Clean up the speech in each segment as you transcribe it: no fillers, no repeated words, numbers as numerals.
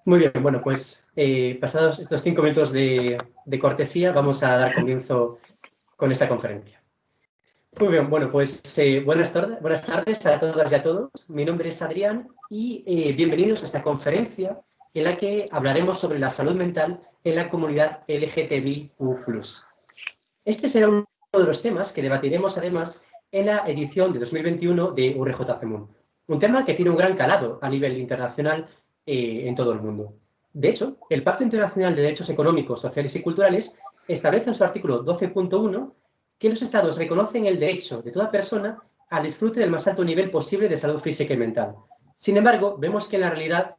Muy bien, bueno, pues pasados estos 5 minutos de cortesía, vamos a dar comienzo con esta conferencia. Muy bien, bueno, pues buenas tardes a todas y a todos. Mi nombre es Adrián y bienvenidos a esta conferencia en la que hablaremos sobre la salud mental en la comunidad LGTBIQ+. Este será uno de los temas que debatiremos además en la edición de 2021 de URJCMUN, un tema que tiene un gran calado a nivel internacional en todo el mundo. De hecho, el Pacto Internacional de Derechos Económicos, Sociales y Culturales establece en su artículo 12.1 que los Estados reconocen el derecho de toda persona al disfrute del más alto nivel posible de salud física y mental. Sin embargo, vemos que en la realidad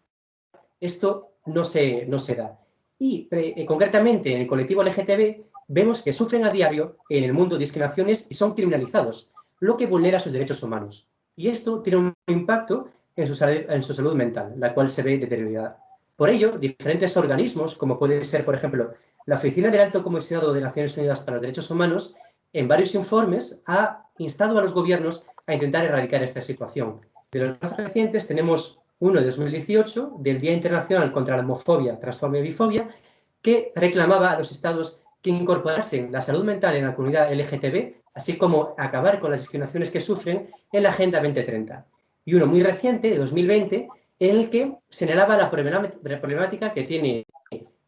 esto no se da. Y concretamente en el colectivo LGTB vemos que sufren a diario en el mundo discriminaciones y son criminalizados, lo que vulnera sus derechos humanos. Y esto tiene un impacto en su salud mental, la cual se ve deteriorada. Por ello, diferentes organismos, como puede ser, por ejemplo, la Oficina del Alto Comisionado de Naciones Unidas para los Derechos Humanos, en varios informes ha instado a los gobiernos a intentar erradicar esta situación. De los más recientes tenemos uno de 2018, del Día Internacional contra la Homofobia, Transfobia y Bifobia, que reclamaba a los estados que incorporasen la salud mental en la comunidad LGTB, así como acabar con las discriminaciones que sufren en la Agenda 2030. Y uno muy reciente, de 2020, en el que señalaba la problemática que tiene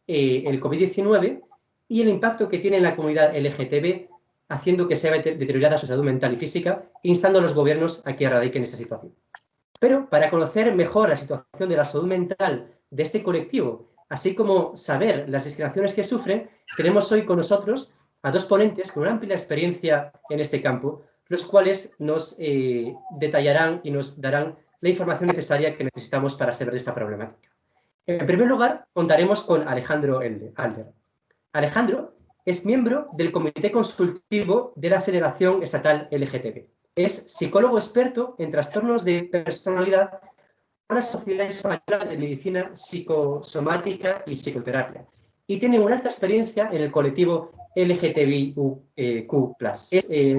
el COVID-19 y el impacto que tiene en la comunidad LGTB, haciendo que sea deteriorada su salud mental y física, instando a los gobiernos a que erradiquen esa situación. Pero para conocer mejor la situación de la salud mental de este colectivo, así como saber las discriminaciones que sufren, tenemos hoy con nosotros a dos ponentes con una amplia experiencia en este campo, los cuales nos detallarán y nos darán la información necesaria que necesitamos para saber de esta problemática. En primer lugar, contaremos con Alejandro Alder. Alejandro es miembro del Comité Consultivo de la Federación Estatal LGTB. Es psicólogo experto en trastornos de personalidad por la Sociedad Española de Medicina Psicosomática y Psicoterapia y tiene una alta experiencia en el colectivo LGTBIQ+.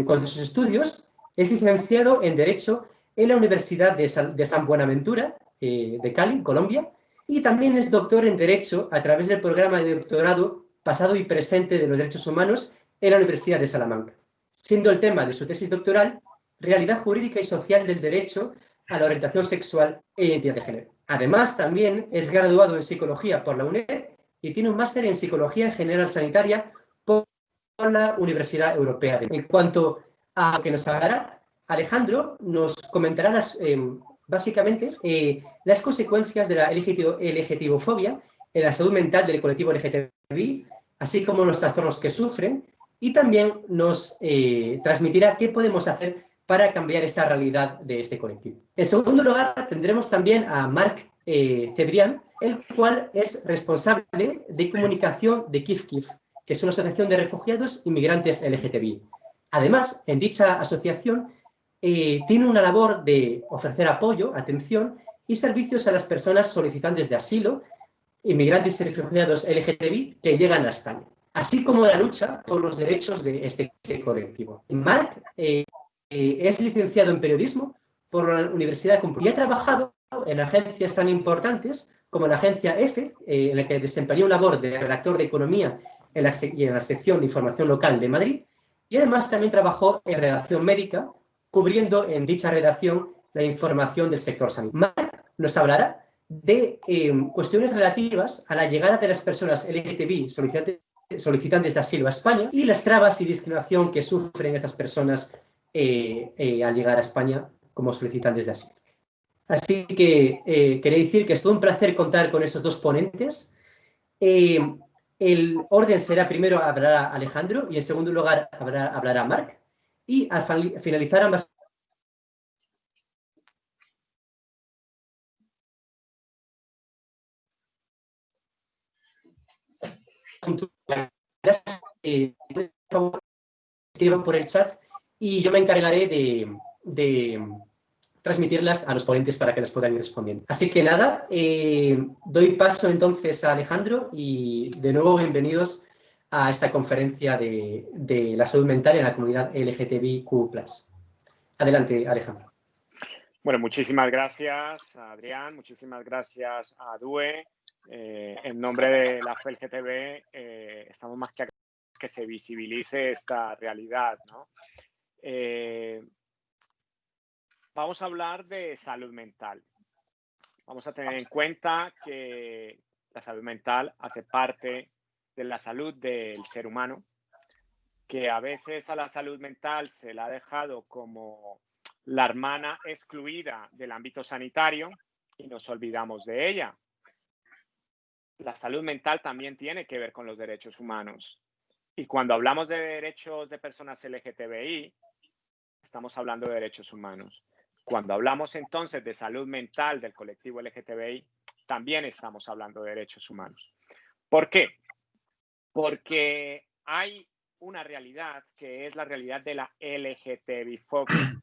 Con sus estudios es licenciado en Derecho en la Universidad de San Buenaventura, de Cali, Colombia, y también es doctor en Derecho a través del programa de doctorado pasado y presente de los derechos humanos en la Universidad de Salamanca, siendo el tema de su tesis doctoral realidad jurídica y social del derecho a la orientación sexual e identidad de género. Además, también es graduado en psicología por la UNED y tiene un máster en psicología general sanitaria por la Universidad Europea. En cuanto a lo que nos hablará, Alejandro nos comentará básicamente las consecuencias de la LGTBofobia en la salud mental del colectivo LGTBI, así como los trastornos que sufren, y también nos transmitirá qué podemos hacer para cambiar esta realidad de este colectivo. En segundo lugar, tendremos también a Marc Cebrián, el cual es responsable de comunicación de Kif Kif, que es una asociación de refugiados y migrantes LGTBI. Además, en dicha asociación tiene una labor de ofrecer apoyo, atención y servicios a las personas solicitantes de asilo, inmigrantes y refugiados LGTBI que llegan a España, así como la lucha por los derechos de este colectivo. Marc es licenciado en periodismo por la Universidad de Complutense y ha trabajado en agencias tan importantes como la agencia EFE, en la que desempeñó una labor de redactor de economía en la sección de información local de Madrid, y además también trabajó en redacción médica, cubriendo en dicha redacción la información del sector sanitario. Marc nos hablará de cuestiones relativas a la llegada de las personas LGTBI solicitantes de asilo a España y las trabas y discriminación que sufren estas personas al llegar a España como solicitantes de asilo. Así que quería decir que es todo un placer contar con estos dos ponentes. El orden será: primero hablará Alejandro y en segundo lugar hablará Marc, y al finalizar ambas escriban por el chat y yo me encargaré de transmitirlas a los ponentes para que las puedan ir respondiendo. Así que nada, doy paso entonces a Alejandro y de nuevo bienvenidos a esta conferencia de la salud mental en la comunidad LGTBIQ+. Adelante, Alejandro. Bueno, muchísimas gracias, Adrián, muchísimas gracias a Due, En nombre de la FELGTB, estamos más que agradecidos que se visibilice esta realidad, ¿no? Vamos a hablar de salud mental. Vamos a tener en cuenta que la salud mental hace parte de la salud del ser humano, que a veces a la salud mental se la ha dejado como la hermana excluida del ámbito sanitario y nos olvidamos de ella. La salud mental también tiene que ver con los derechos humanos. Y cuando hablamos de derechos de personas LGTBI, estamos hablando de derechos humanos. Cuando hablamos entonces de salud mental del colectivo LGTBI, también estamos hablando de derechos humanos. ¿Por qué? Porque hay una realidad que es la realidad de la LGTBI-fobia.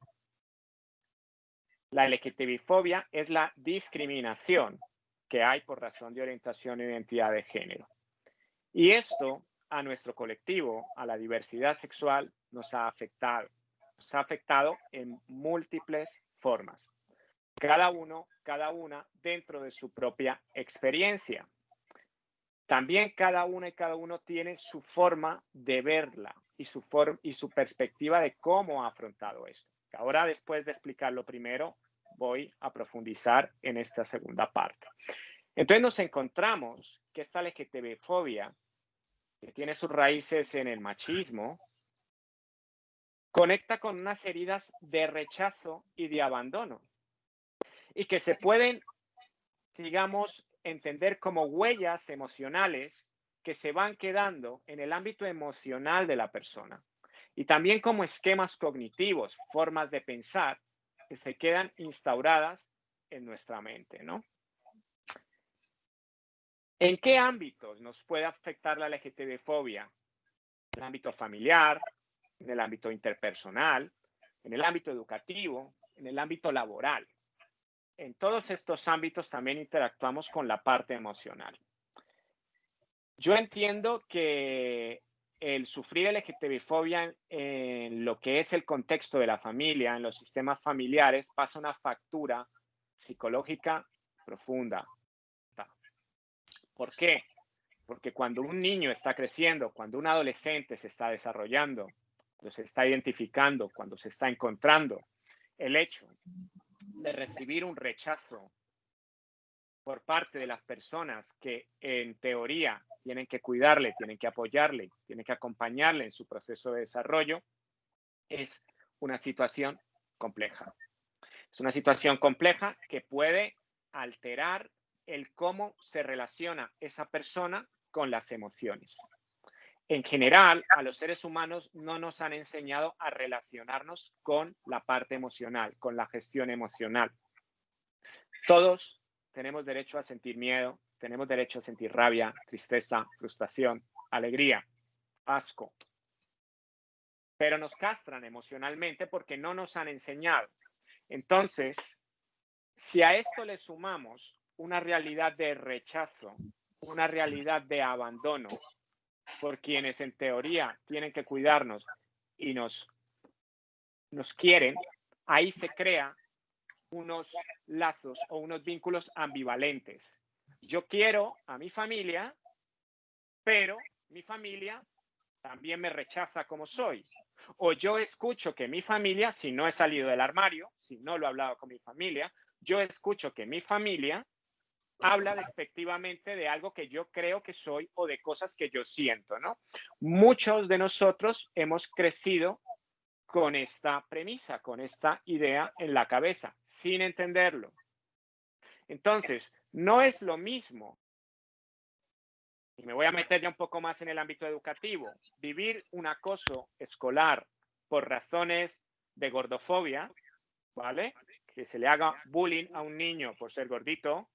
La LGTBI-fobia es la discriminación que hay por razón de orientación e identidad de género. Y esto a nuestro colectivo, a la diversidad sexual, nos ha afectado. Nos ha afectado en múltiples formas. Cada uno, cada una dentro de su propia experiencia. También cada una y cada uno tiene su forma de verla y su perspectiva de cómo ha afrontado esto. Ahora, después de explicarlo primero, voy a profundizar en esta segunda parte. Entonces nos encontramos que esta LGTB-fobia, que tiene sus raíces en el machismo, conecta con unas heridas de rechazo y de abandono y que se pueden, digamos, entender como huellas emocionales que se van quedando en el ámbito emocional de la persona y también como esquemas cognitivos, formas de pensar que se quedan instauradas en nuestra mente, ¿no? ¿En qué ámbitos nos puede afectar la LGTB-fobia? En el ámbito familiar, en el ámbito interpersonal, en el ámbito educativo, en el ámbito laboral. En todos estos ámbitos también interactuamos con la parte emocional. Yo entiendo que el sufrir LGTB-fobia en lo que es el contexto de la familia, en los sistemas familiares, pasa una factura psicológica profunda. ¿Por qué? Porque cuando un niño está creciendo, cuando un adolescente se está desarrollando, cuando se está identificando, cuando se está encontrando, el hecho de recibir un rechazo por parte de las personas que en teoría tienen que cuidarle, tienen que apoyarle, tienen que acompañarle en su proceso de desarrollo, es una situación compleja. Es una situación compleja que puede alterar el cómo se relaciona esa persona con las emociones. En general, a los seres humanos no nos han enseñado a relacionarnos con la parte emocional, con la gestión emocional. Todos tenemos derecho a sentir miedo, tenemos derecho a sentir rabia, tristeza, frustración, alegría, asco. Pero nos castran emocionalmente porque no nos han enseñado. Entonces, si a esto le sumamos una realidad de rechazo, una realidad de abandono por quienes en teoría tienen que cuidarnos y nos quieren, ahí se crea unos lazos o unos vínculos ambivalentes. Yo quiero a mi familia, pero mi familia también me rechaza como soy. O yo escucho que mi familia, si no he salido del armario, si no lo he hablado con mi familia, yo escucho que mi familia habla despectivamente de algo que yo creo que soy o de cosas que yo siento, ¿no? Muchos de nosotros hemos crecido con esta premisa, con esta idea en la cabeza, sin entenderlo. Entonces, no es lo mismo, y me voy a meter ya un poco más en el ámbito educativo, vivir un acoso escolar por razones de gordofobia, ¿vale? Que se le haga bullying a un niño por ser gordito,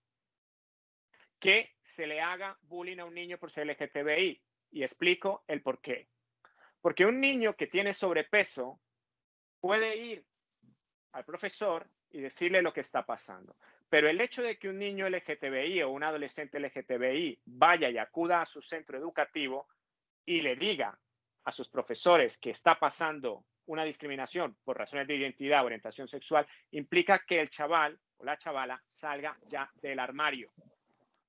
que se le haga bullying a un niño por ser LGTBI. Y explico el por qué. Porque un niño que tiene sobrepeso puede ir al profesor y decirle lo que está pasando. Pero el hecho de que un niño LGTBI o un adolescente LGTBI vaya y acuda a su centro educativo y le diga a sus profesores que está pasando una discriminación por razones de identidad o orientación sexual, implica que el chaval o la chavala salga ya del armario.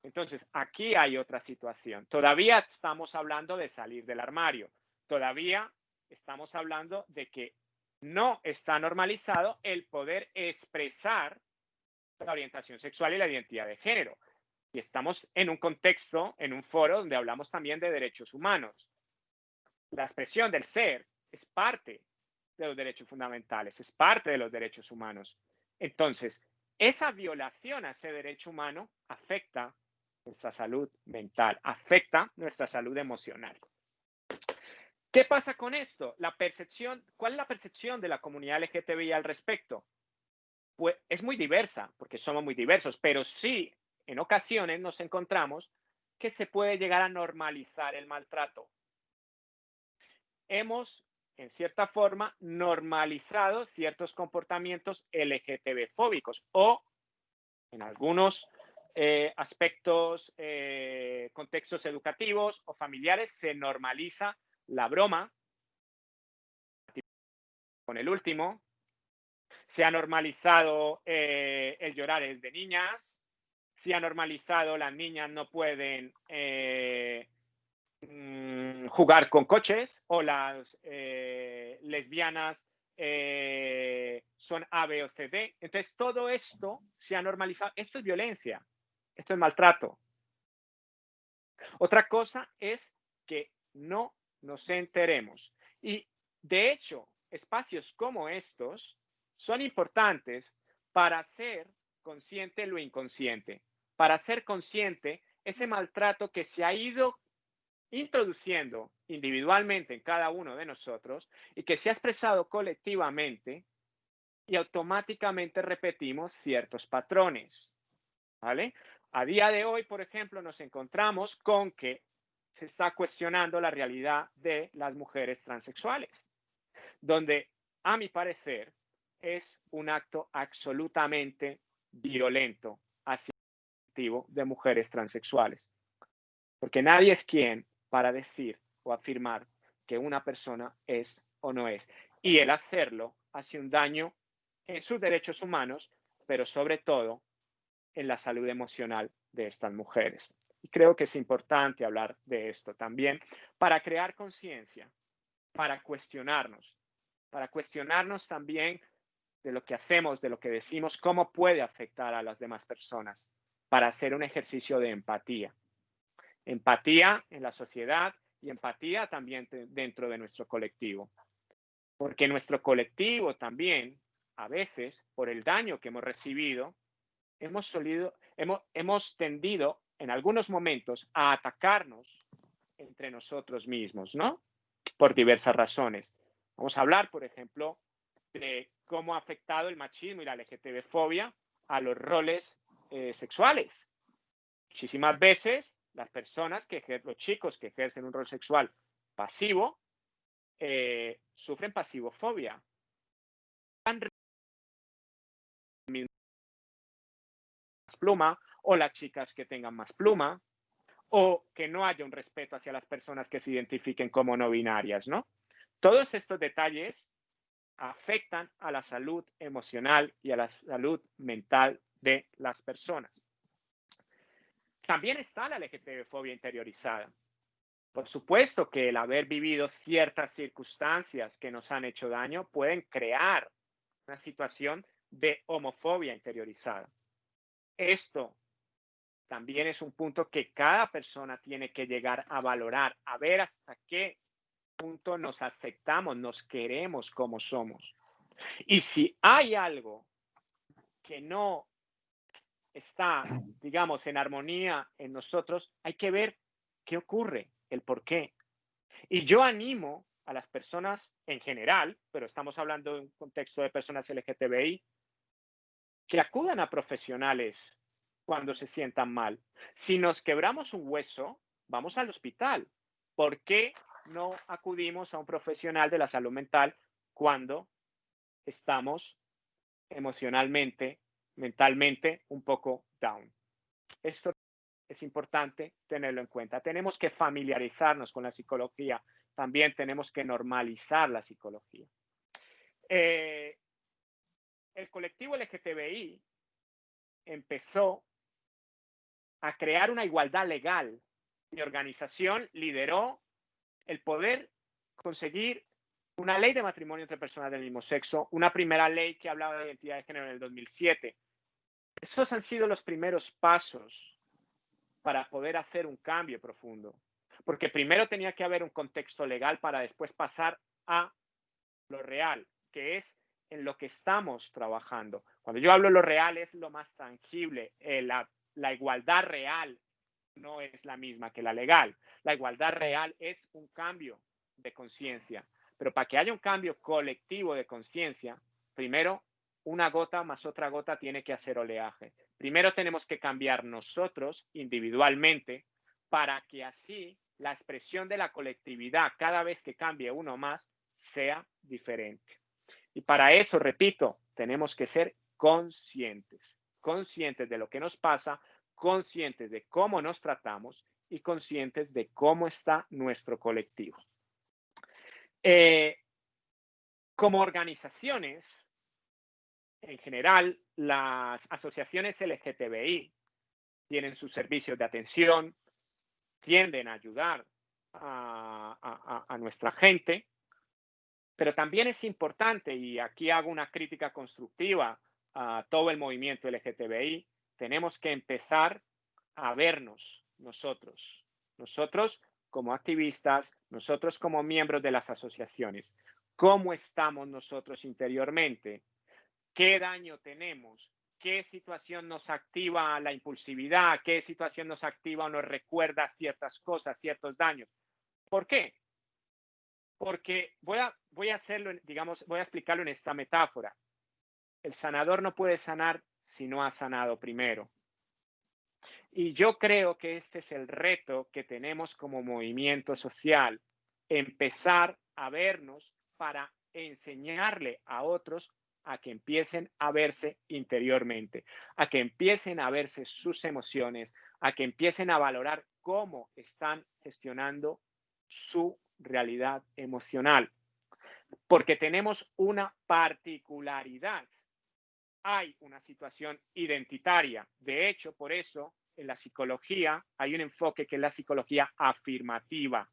Entonces, aquí hay otra situación. Todavía estamos hablando de salir del armario. Todavía estamos hablando de que no está normalizado el poder expresar la orientación sexual y la identidad de género. Y estamos en un contexto, en un foro donde hablamos también de derechos humanos. La expresión del ser es parte de los derechos fundamentales, es parte de los derechos humanos. Entonces, esa violación a ese derecho humano afecta nuestra salud mental, afecta nuestra salud emocional. ¿Qué pasa con esto? La percepción, ¿cuál es la percepción de la comunidad LGTBI al respecto? Pues es muy diversa, porque somos muy diversos, pero sí, en ocasiones nos encontramos que se puede llegar a normalizar el maltrato. Hemos, en cierta forma, normalizado ciertos comportamientos LGTB-fóbicos o, en algunos aspectos, contextos educativos o familiares, se normaliza la broma con el último. Se ha normalizado el llorar desde niñas. Se ha normalizado las niñas no pueden jugar con coches o las lesbianas son A, B o C, D. Entonces, todo esto se ha normalizado. Esto es violencia. Esto es maltrato. Otra cosa es que no nos enteremos. Y, de hecho, espacios como estos son importantes para hacer consciente lo inconsciente, para hacer consciente ese maltrato que se ha ido introduciendo individualmente en cada uno de nosotros y que se ha expresado colectivamente y automáticamente repetimos ciertos patrones, ¿vale? A día de hoy, por ejemplo, nos encontramos con que se está cuestionando la realidad de las mujeres transexuales, donde, a mi parecer, es un acto absolutamente violento hacia el colectivo de mujeres transexuales. Porque nadie es quien para decir o afirmar que una persona es o no es. Y el hacerlo hace un daño en sus derechos humanos, pero sobre todo en la salud emocional de estas mujeres. Y creo que es importante hablar de esto también para crear conciencia, para cuestionarnos también de lo que hacemos, de lo que decimos, cómo puede afectar a las demás personas, para hacer un ejercicio de empatía. Empatía en la sociedad y empatía también dentro de nuestro colectivo. Porque nuestro colectivo también, a veces, por el daño que hemos recibido, hemos tendido en algunos momentos a atacarnos entre nosotros mismos, ¿no? Por diversas razones. Vamos a hablar, por ejemplo, de cómo ha afectado el machismo y la LGTB-fobia a los roles sexuales. Muchísimas veces las personas, los chicos que ejercen un rol sexual pasivo, sufren pasivofobia. Más pluma, o las chicas que tengan más pluma, o que no haya un respeto hacia las personas que se identifiquen como no binarias, ¿no? Todos estos detalles afectan a la salud emocional y a la salud mental de las personas. También está la LGTB-fobia interiorizada. Por supuesto que el haber vivido ciertas circunstancias que nos han hecho daño pueden crear una situación de homofobia interiorizada. Esto también es un punto que cada persona tiene que llegar a valorar, a ver hasta qué punto nos aceptamos, nos queremos como somos. Y si hay algo que no está, digamos, en armonía en nosotros, hay que ver qué ocurre, el por qué. Y yo animo a las personas en general, pero estamos hablando de un contexto de personas LGTBI, que acudan a profesionales cuando se sientan mal. Si nos quebramos un hueso, vamos al hospital. ¿Por qué no acudimos a un profesional de la salud mental cuando estamos emocionalmente, mentalmente un poco down? Esto es importante tenerlo en cuenta. Tenemos que familiarizarnos con la psicología. También tenemos que normalizar la psicología. El colectivo LGTBI empezó a crear una igualdad legal. Mi organización lideró el poder conseguir una ley de matrimonio entre personas del mismo sexo, una primera ley que hablaba de identidad de género en el 2007. Esos han sido los primeros pasos para poder hacer un cambio profundo. Porque primero tenía que haber un contexto legal para después pasar a lo real, que es en lo que estamos trabajando. Cuando yo hablo de lo real es lo más tangible. La igualdad real no es la misma que la legal. La igualdad real es un cambio de conciencia. Pero para que haya un cambio colectivo de conciencia, primero una gota más otra gota tiene que hacer oleaje. Primero tenemos que cambiar nosotros individualmente para que así la expresión de la colectividad, cada vez que cambie uno más, sea diferente. Y para eso, repito, tenemos que ser conscientes, conscientes de lo que nos pasa, conscientes de cómo nos tratamos y conscientes de cómo está nuestro colectivo. Como organizaciones, en general, las asociaciones LGTBI tienen sus servicios de atención, tienden a ayudar a nuestra gente, pero también es importante, y aquí hago una crítica constructiva a todo el movimiento LGTBI, tenemos que empezar a vernos nosotros como activistas, nosotros como miembros de las asociaciones, cómo estamos nosotros interiormente, qué daño tenemos, qué situación nos activa la impulsividad, qué situación nos activa o nos recuerda ciertas cosas, ciertos daños. ¿Por qué? Porque voy a hacerlo, digamos, voy a explicarlo en esta metáfora. El sanador no puede sanar si no ha sanado primero. Y yo creo que este es el reto que tenemos como movimiento social, empezar a vernos para enseñarle a otros a que empiecen a verse interiormente, a que empiecen a verse sus emociones, a que empiecen a valorar cómo están gestionando su realidad emocional. Porque tenemos una particularidad. Hay una situación identitaria. De hecho, por eso en la psicología hay un enfoque que es la psicología afirmativa,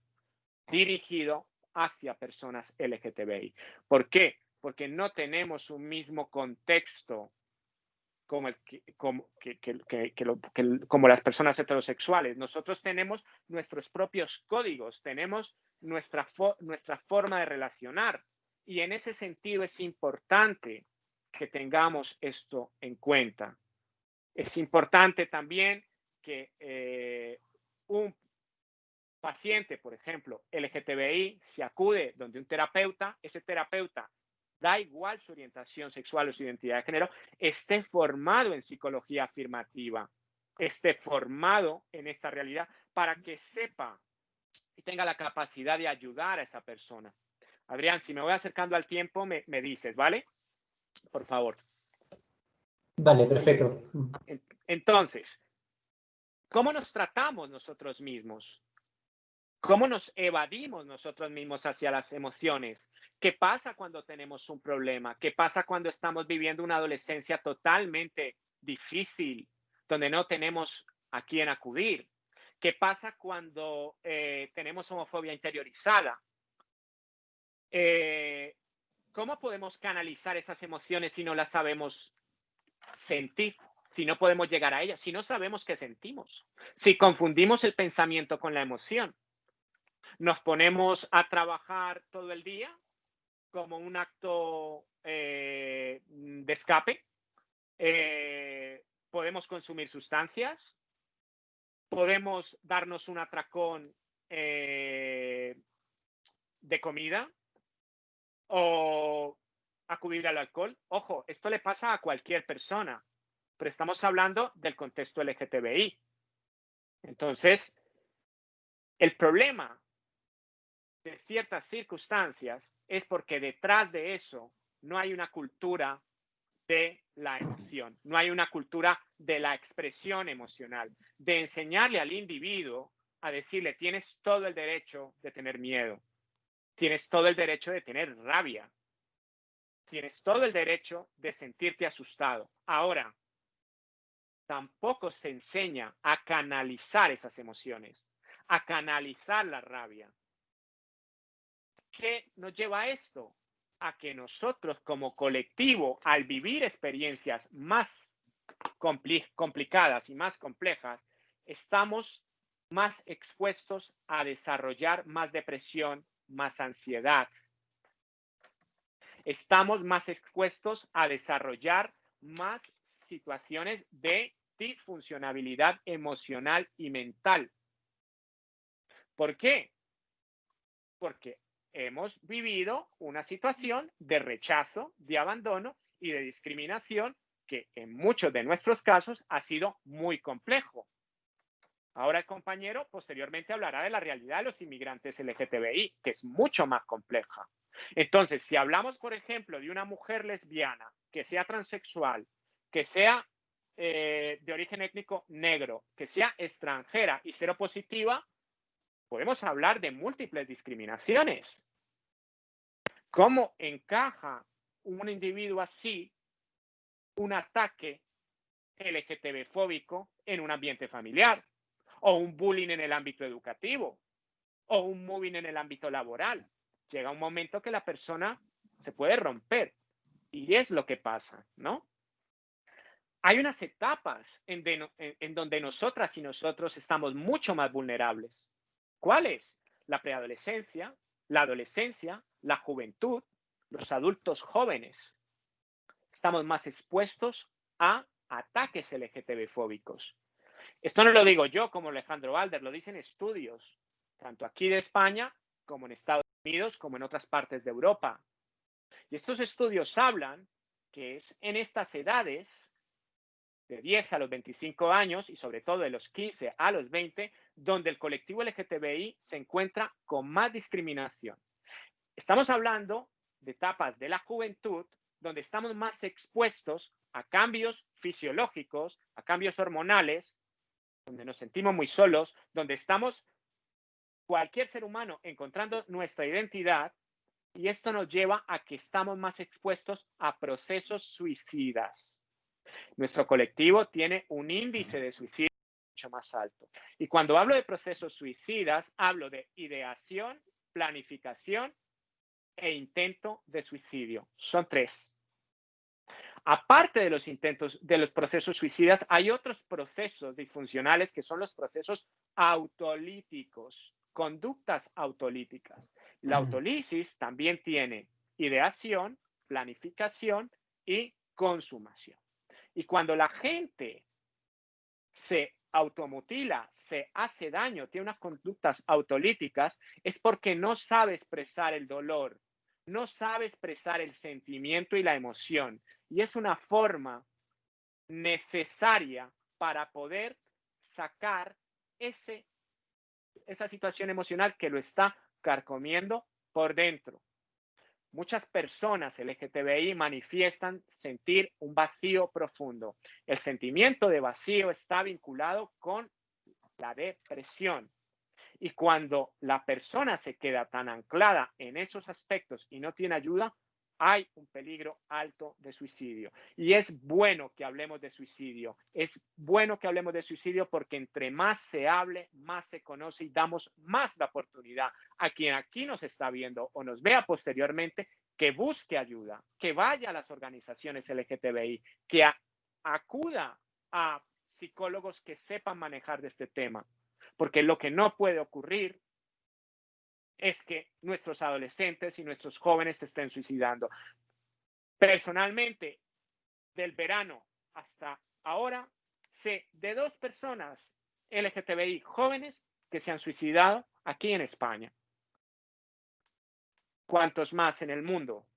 dirigido hacia personas LGTBI. ¿Por qué? Porque no tenemos un mismo contexto como las personas heterosexuales. Nosotros tenemos nuestros propios códigos, tenemos nuestra forma de relacionar. Y en ese sentido es importante que tengamos esto en cuenta. Es importante también que un paciente, por ejemplo, LGTBI, se acude donde un terapeuta, ese terapeuta, da igual su orientación sexual o su identidad de género, esté formado en psicología afirmativa, esté formado en esta realidad para que sepa y tenga la capacidad de ayudar a esa persona. Adrián, si me voy acercando al tiempo, me dices, ¿vale? Por favor. Vale, perfecto. Entonces, ¿cómo nos tratamos nosotros mismos? ¿Cómo nos evadimos nosotros mismos hacia las emociones? ¿Qué pasa cuando tenemos un problema? ¿Qué pasa cuando estamos viviendo una adolescencia totalmente difícil, donde no tenemos a quién acudir? ¿Qué pasa cuando tenemos homofobia interiorizada? ¿Cómo podemos canalizar esas emociones si no las sabemos sentir? Si no podemos llegar a ellas, si no sabemos qué sentimos, si confundimos el pensamiento con la emoción. Nos ponemos a trabajar todo el día como un acto de escape. Podemos consumir sustancias. Podemos darnos un atracón de comida o acudir al alcohol. Ojo, esto le pasa a cualquier persona, pero estamos hablando del contexto LGTBI. Entonces, el problema de ciertas circunstancias es porque detrás de eso no hay una cultura de la emoción, no hay una cultura de la expresión emocional, de enseñarle al individuo a decirle, tienes todo el derecho de tener miedo, tienes todo el derecho de tener rabia, tienes todo el derecho de sentirte asustado. Ahora, tampoco se enseña a canalizar esas emociones, a canalizar la rabia. ¿Qué nos lleva a esto? A que nosotros como colectivo, al vivir experiencias más complicadas y más complejas, estamos más expuestos a desarrollar más depresión, más ansiedad. Estamos más expuestos a desarrollar más situaciones de disfuncionalidad emocional y mental. ¿Por qué? Porque hemos vivido una situación de rechazo, de abandono y de discriminación que en muchos de nuestros casos ha sido muy complejo. Ahora el compañero posteriormente hablará de la realidad de los inmigrantes LGTBI, que es mucho más compleja. Entonces, si hablamos, por ejemplo, de una mujer lesbiana, que sea transexual, que sea de origen étnico negro, que sea extranjera y seropositiva, podemos hablar de múltiples discriminaciones. ¿Cómo encaja un individuo así un ataque LGTB-fóbico en un ambiente familiar? O un bullying en el ámbito educativo, o un moving en el ámbito laboral. Llega un momento que la persona se puede romper y es lo que pasa, ¿no? Hay unas etapas en donde nosotras y nosotros estamos mucho más vulnerables. ¿Cuáles? La preadolescencia, la adolescencia, la juventud, los adultos jóvenes. Estamos más expuestos a ataques LGTB-fóbicos. Esto no lo digo yo como Alejandro Alder, lo dicen estudios, tanto aquí de España como en Estados Unidos, como en otras partes de Europa. Y estos estudios hablan que es en estas edades, de 10 a los 25 años y sobre todo de los 15 a los 20, donde el colectivo LGTBI se encuentra con más discriminación. Estamos hablando de etapas de la juventud donde estamos más expuestos a cambios fisiológicos, a cambios hormonales, donde nos sentimos muy solos, donde estamos cualquier ser humano encontrando nuestra identidad, y esto nos lleva a que estamos más expuestos a procesos suicidas. Nuestro colectivo tiene un índice de suicidio mucho más alto. Y cuando hablo de procesos suicidas, hablo de ideación, planificación e intento de suicidio. Son 3. Aparte de los intentos, de los procesos suicidas, hay otros procesos disfuncionales que son los procesos autolíticos, conductas autolíticas. La autolisis también tiene ideación, planificación y consumación. Y cuando la gente se automutila, se hace daño, tiene unas conductas autolíticas, es porque no sabe expresar el dolor, no sabe expresar el sentimiento y la emoción. Y es una forma necesaria para poder sacar esa situación emocional que lo está carcomiendo por dentro. Muchas personas LGTBI manifiestan sentir un vacío profundo. El sentimiento de vacío está vinculado con la depresión. Y cuando la persona se queda tan anclada en esos aspectos y no tiene ayuda, hay un peligro alto de suicidio. Y es bueno que hablemos de suicidio. Es bueno que hablemos de suicidio porque entre más se hable, más se conoce y damos más la oportunidad a quien aquí nos está viendo o nos vea posteriormente que busque ayuda, que vaya a las organizaciones LGTBI, que acuda a psicólogos que sepan manejar de este tema. Porque lo que no puede ocurrir es que nuestros adolescentes y nuestros jóvenes se estén suicidando. Personalmente, del verano hasta ahora, sé de 2 personas LGTBI jóvenes que se han suicidado aquí en España. ¿Cuántos más en el mundo?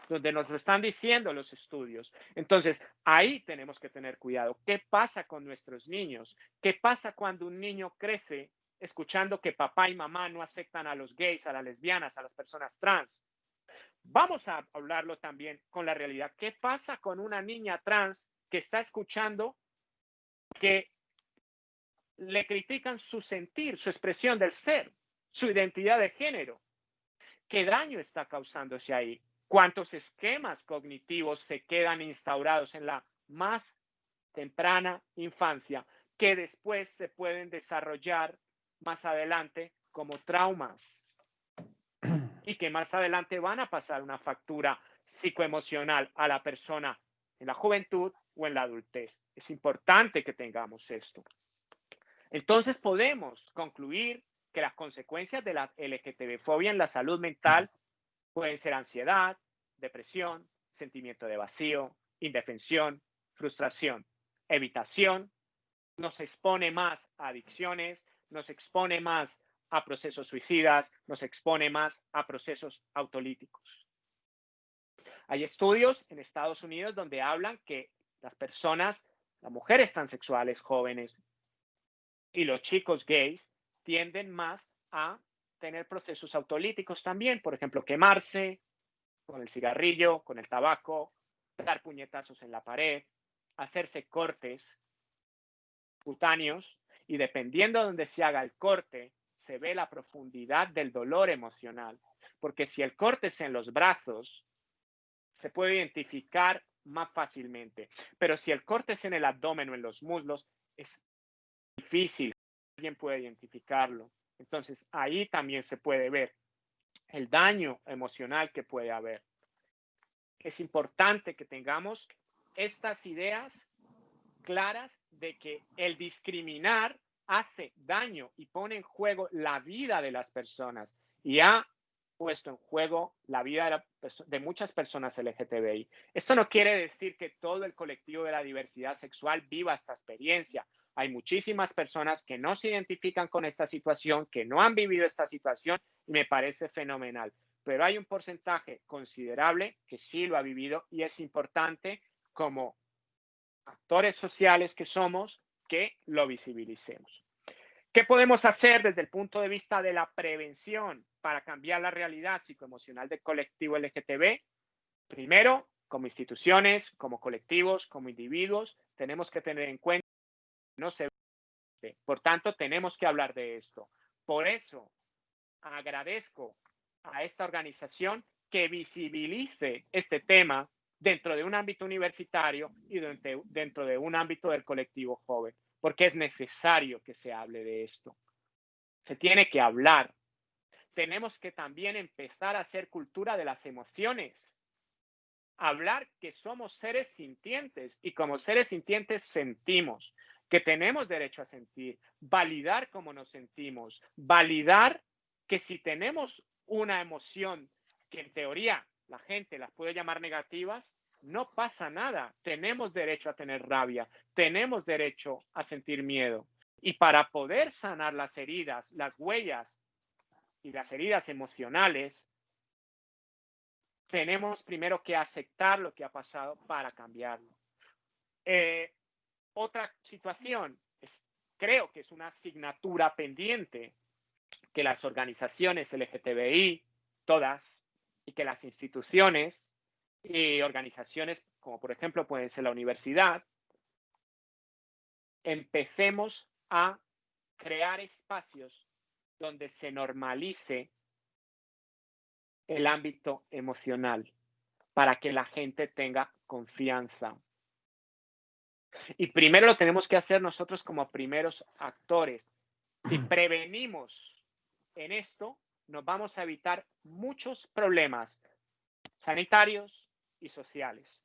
Donde nos lo están diciendo los estudios. Entonces, ahí tenemos que tener cuidado. ¿Qué pasa con nuestros niños? ¿Qué pasa cuando un niño crece escuchando que papá y mamá no aceptan a los gays, a las lesbianas, a las personas trans? Vamos a hablarlo también con la realidad. ¿Qué pasa con una niña trans que está escuchando que le critican su sentir, su expresión del ser, su identidad de género? ¿Qué daño está causándose ahí? ¿Cuántos esquemas cognitivos se quedan instaurados en la más temprana infancia que después se pueden desarrollar más adelante como traumas y que más adelante van a pasar una factura psicoemocional a la persona en la juventud o en la adultez. Es importante que tengamos esto. Entonces podemos concluir que las consecuencias de la LGTB-fobia en la salud mental pueden ser ansiedad, depresión, sentimiento de vacío, indefensión, frustración, evitación, nos expone más a adicciones, nos expone más a procesos suicidas, nos expone más a procesos autolíticos. Hay estudios en Estados Unidos donde hablan que las personas, las mujeres transexuales jóvenes y los chicos gays tienden más a tener procesos autolíticos también, por ejemplo, quemarse con el cigarrillo, con el tabaco, dar puñetazos en la pared, hacerse cortes cutáneos, y dependiendo de donde se haga el corte, se ve la profundidad del dolor emocional, porque si el corte es en los brazos, se puede identificar más fácilmente, pero si el corte es en el abdomen o en los muslos, es difícil, alguien puede identificarlo. Entonces, ahí también se puede ver el daño emocional que puede haber. Es importante que tengamos estas ideas claras de que el discriminar hace daño y pone en juego la vida de las personas y ha puesto en juego la vida de muchas personas LGTBI. Esto no quiere decir que todo el colectivo de la diversidad sexual viva esta experiencia. Hay muchísimas personas que no se identifican con esta situación, que no han vivido esta situación y me parece fenomenal. Pero hay un porcentaje considerable que sí lo ha vivido y es importante como actores sociales que somos, que lo visibilicemos. ¿Qué podemos hacer desde el punto de vista de la prevención para cambiar la realidad psicoemocional del colectivo LGTB? Primero, como instituciones, como colectivos, como individuos, tenemos que tener en cuenta que no se ve. Por tanto, tenemos que hablar de esto. Por eso, agradezco a esta organización que visibilice este tema dentro de un ámbito universitario y dentro de un ámbito del colectivo joven, porque es necesario que se hable de esto. Se tiene que hablar. Tenemos que también empezar a hacer cultura de las emociones. Hablar que somos seres sintientes y como seres sintientes sentimos, que tenemos derecho a sentir, validar cómo nos sentimos, validar que si tenemos una emoción que en teoría la gente las puede llamar negativas, no pasa nada. Tenemos derecho a tener rabia, tenemos derecho a sentir miedo. Y para poder sanar las heridas, las huellas y las heridas emocionales, tenemos primero que aceptar lo que ha pasado para cambiarlo. Otra situación, creo que es una asignatura pendiente que las organizaciones LGTBI, todas, y que las instituciones y organizaciones, como por ejemplo puede ser la universidad, empecemos a crear espacios donde se normalice el ámbito emocional para que la gente tenga confianza. Y primero lo tenemos que hacer nosotros como primeros actores. Si prevenimos en esto, nos vamos a evitar muchos problemas sanitarios y sociales.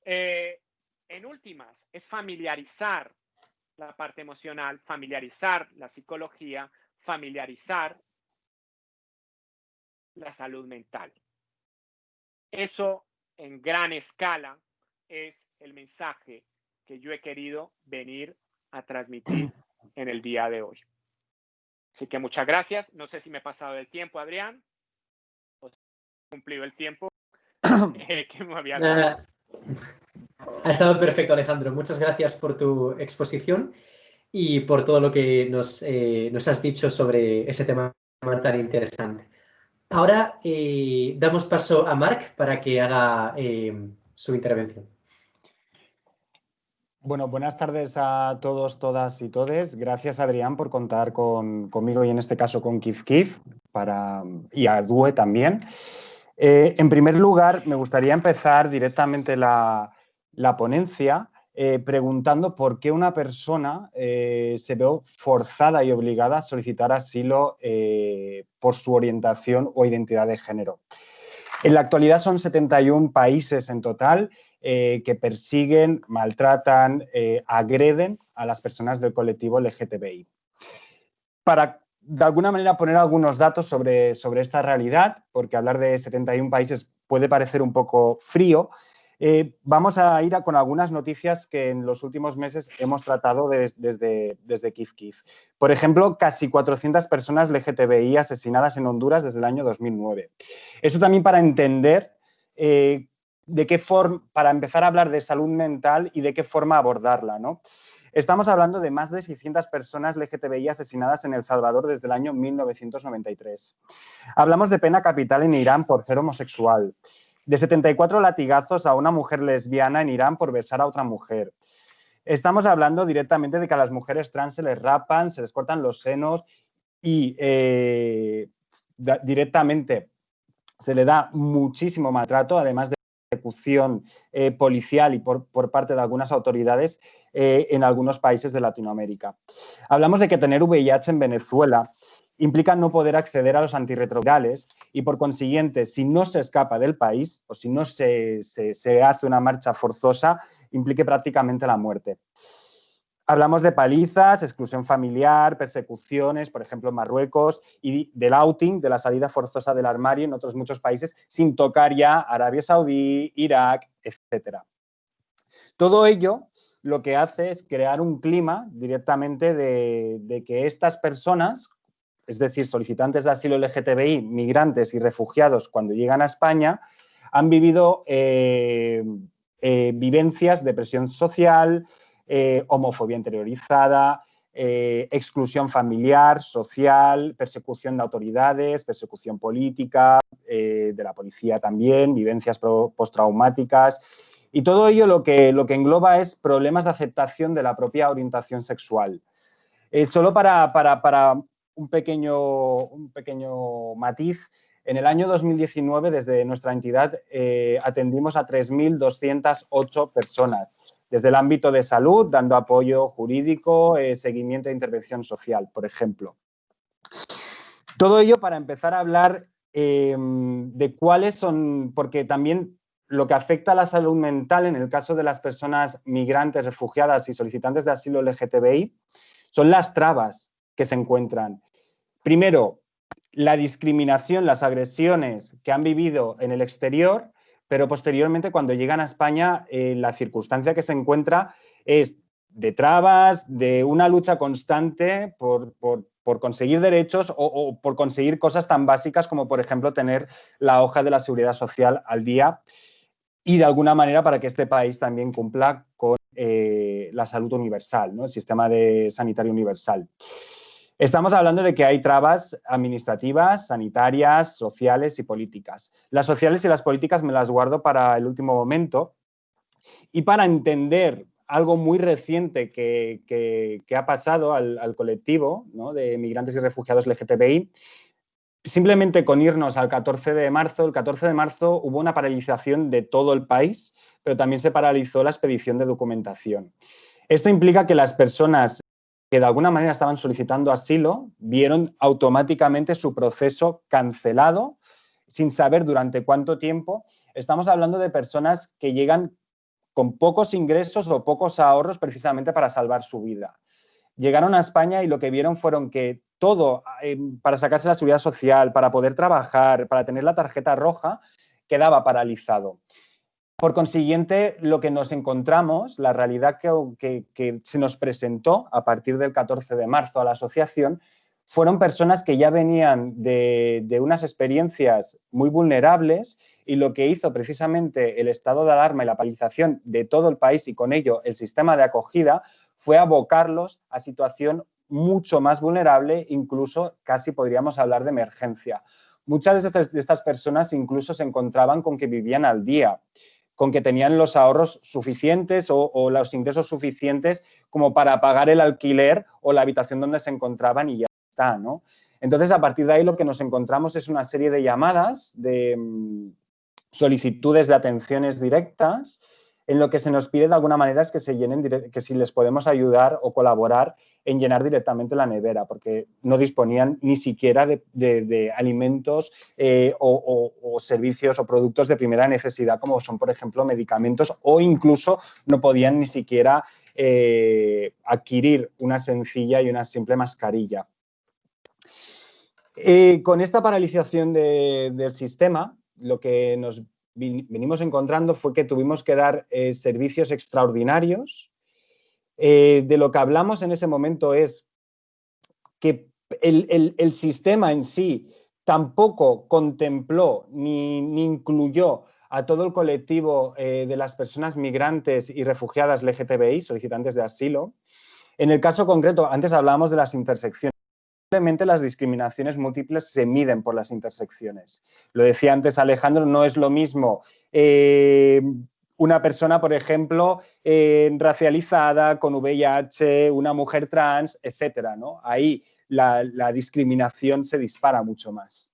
En últimas, es familiarizar la parte emocional, familiarizar la psicología, familiarizar la salud mental. Eso en gran escala es el mensaje que yo he querido venir a transmitir en el día de hoy. Así que muchas gracias. No sé si me he pasado del tiempo, Adrián, o si he cumplido el tiempo que me había dado. Ha estado perfecto, Alejandro. Muchas gracias por tu exposición y por todo lo que nos has dicho sobre ese tema tan interesante. Ahora damos paso a Marc para que haga su intervención. Bueno, buenas tardes a todos, todas y todes. Gracias, Adrián, por contar conmigo y en este caso con Kif Kif y a Due también. En primer lugar, me gustaría empezar directamente la ponencia preguntando por qué una persona se ve forzada y obligada a solicitar asilo por su orientación o identidad de género. En la actualidad son 71 países en total que persiguen, maltratan, agreden a las personas del colectivo LGTBI. Para, de alguna manera, poner algunos datos sobre esta realidad, porque hablar de 71 países puede parecer un poco frío, vamos a ir con algunas noticias que en los últimos meses hemos tratado desde Kif Kif. Por ejemplo, casi 400 personas LGTBI asesinadas en Honduras desde el año 2009. Eso también para entender de qué forma, para empezar a hablar de salud mental y de qué forma abordarla, ¿no? Estamos hablando de más de 600 personas LGTBI asesinadas en El Salvador desde el año 1993. Hablamos de pena capital en Irán por ser homosexual, de 74 latigazos a una mujer lesbiana en Irán por besar a otra mujer. Estamos hablando directamente de que a las mujeres trans se les rapan, se les cortan los senos y directamente se le da muchísimo maltrato, además de persecución policial y por parte de algunas autoridades en algunos países de Latinoamérica. Hablamos de que tener VIH en Venezuela implica no poder acceder a los antirretrovirales y, por consiguiente, si no se escapa del país o si no se hace una marcha forzosa, implique prácticamente la muerte. Hablamos de palizas, exclusión familiar, persecuciones, por ejemplo, en Marruecos, y del outing, de la salida forzosa del armario en otros muchos países, sin tocar ya Arabia Saudí, Irak, etc. Todo ello lo que hace es crear un clima directamente de que estas personas, es decir, solicitantes de asilo LGTBI, migrantes y refugiados, cuando llegan a España, han vivido vivencias de presión social, homofobia interiorizada, exclusión familiar, social, persecución de autoridades, persecución política, de la policía también, vivencias postraumáticas. Y todo ello lo que engloba es problemas de aceptación de la propia orientación sexual. Solo para un pequeño matiz, en el año 2019, desde nuestra entidad, atendimos a 3.208 personas, desde el ámbito de salud, dando apoyo jurídico, seguimiento e intervención social, por ejemplo. Todo ello para empezar a hablar de cuáles son, porque también lo que afecta a la salud mental en el caso de las personas migrantes, refugiadas y solicitantes de asilo LGTBI son las trabas que se encuentran. Primero, la discriminación, las agresiones que han vivido en el exterior, pero posteriormente cuando llegan a España la circunstancia que se encuentra es de trabas, de una lucha constante por conseguir derechos o por conseguir cosas tan básicas como, por ejemplo, tener la hoja de la Seguridad Social al día y, de alguna manera, para que este país también cumpla con la salud universal, ¿no? El sistema sanitario universal. Estamos hablando de que hay trabas administrativas, sanitarias, sociales y políticas. Las sociales y las políticas me las guardo para el último momento. Y para entender algo muy reciente que ha pasado al colectivo, ¿no?, de migrantes y refugiados LGTBI, simplemente con irnos al 14 de marzo, el 14 de marzo hubo una paralización de todo el país, pero también se paralizó la expedición de documentación. Esto implica que las personas que de alguna manera estaban solicitando asilo vieron automáticamente su proceso cancelado sin saber durante cuánto tiempo. Estamos hablando de personas que llegan con pocos ingresos o pocos ahorros precisamente para salvar su vida. Llegaron a España y lo que vieron fueron que todo, para sacarse la seguridad social, para poder trabajar, para tener la tarjeta roja, quedaba paralizado. Por consiguiente, lo que nos encontramos, la realidad que se nos presentó a partir del 14 de marzo a la asociación, fueron personas que ya venían de unas experiencias muy vulnerables y lo que hizo precisamente el estado de alarma y la paralización de todo el país y con ello el sistema de acogida fue abocarlos a situación mucho más vulnerable, incluso casi podríamos hablar de emergencia. Muchas de estas personas incluso se encontraban con que vivían al día, con que tenían los ahorros suficientes o los ingresos suficientes como para pagar el alquiler o la habitación donde se encontraban y ya está, ¿no? Entonces, a partir de ahí lo que nos encontramos es una serie de llamadas, de solicitudes de atenciones directas en lo que se nos pide de alguna manera es que se llenen, que si les podemos ayudar o colaborar en llenar directamente la nevera, porque no disponían ni siquiera de alimentos o servicios o productos de primera necesidad, como son, por ejemplo, medicamentos, o incluso no podían ni siquiera adquirir una sencilla y una simple mascarilla. Con esta paralización del sistema, lo que nos venimos encontrando fue que tuvimos que dar servicios extraordinarios. De lo que hablamos en ese momento es que el sistema en sí tampoco contempló ni incluyó a todo el colectivo de las personas migrantes y refugiadas LGTBI, solicitantes de asilo. En el caso concreto, antes hablábamos de las intersecciones. Simplemente las discriminaciones múltiples se miden por las intersecciones. Lo decía antes Alejandro, no es lo mismo una persona, por ejemplo, racializada, con VIH, una mujer trans, etcétera, ¿no? Ahí la discriminación se dispara mucho más.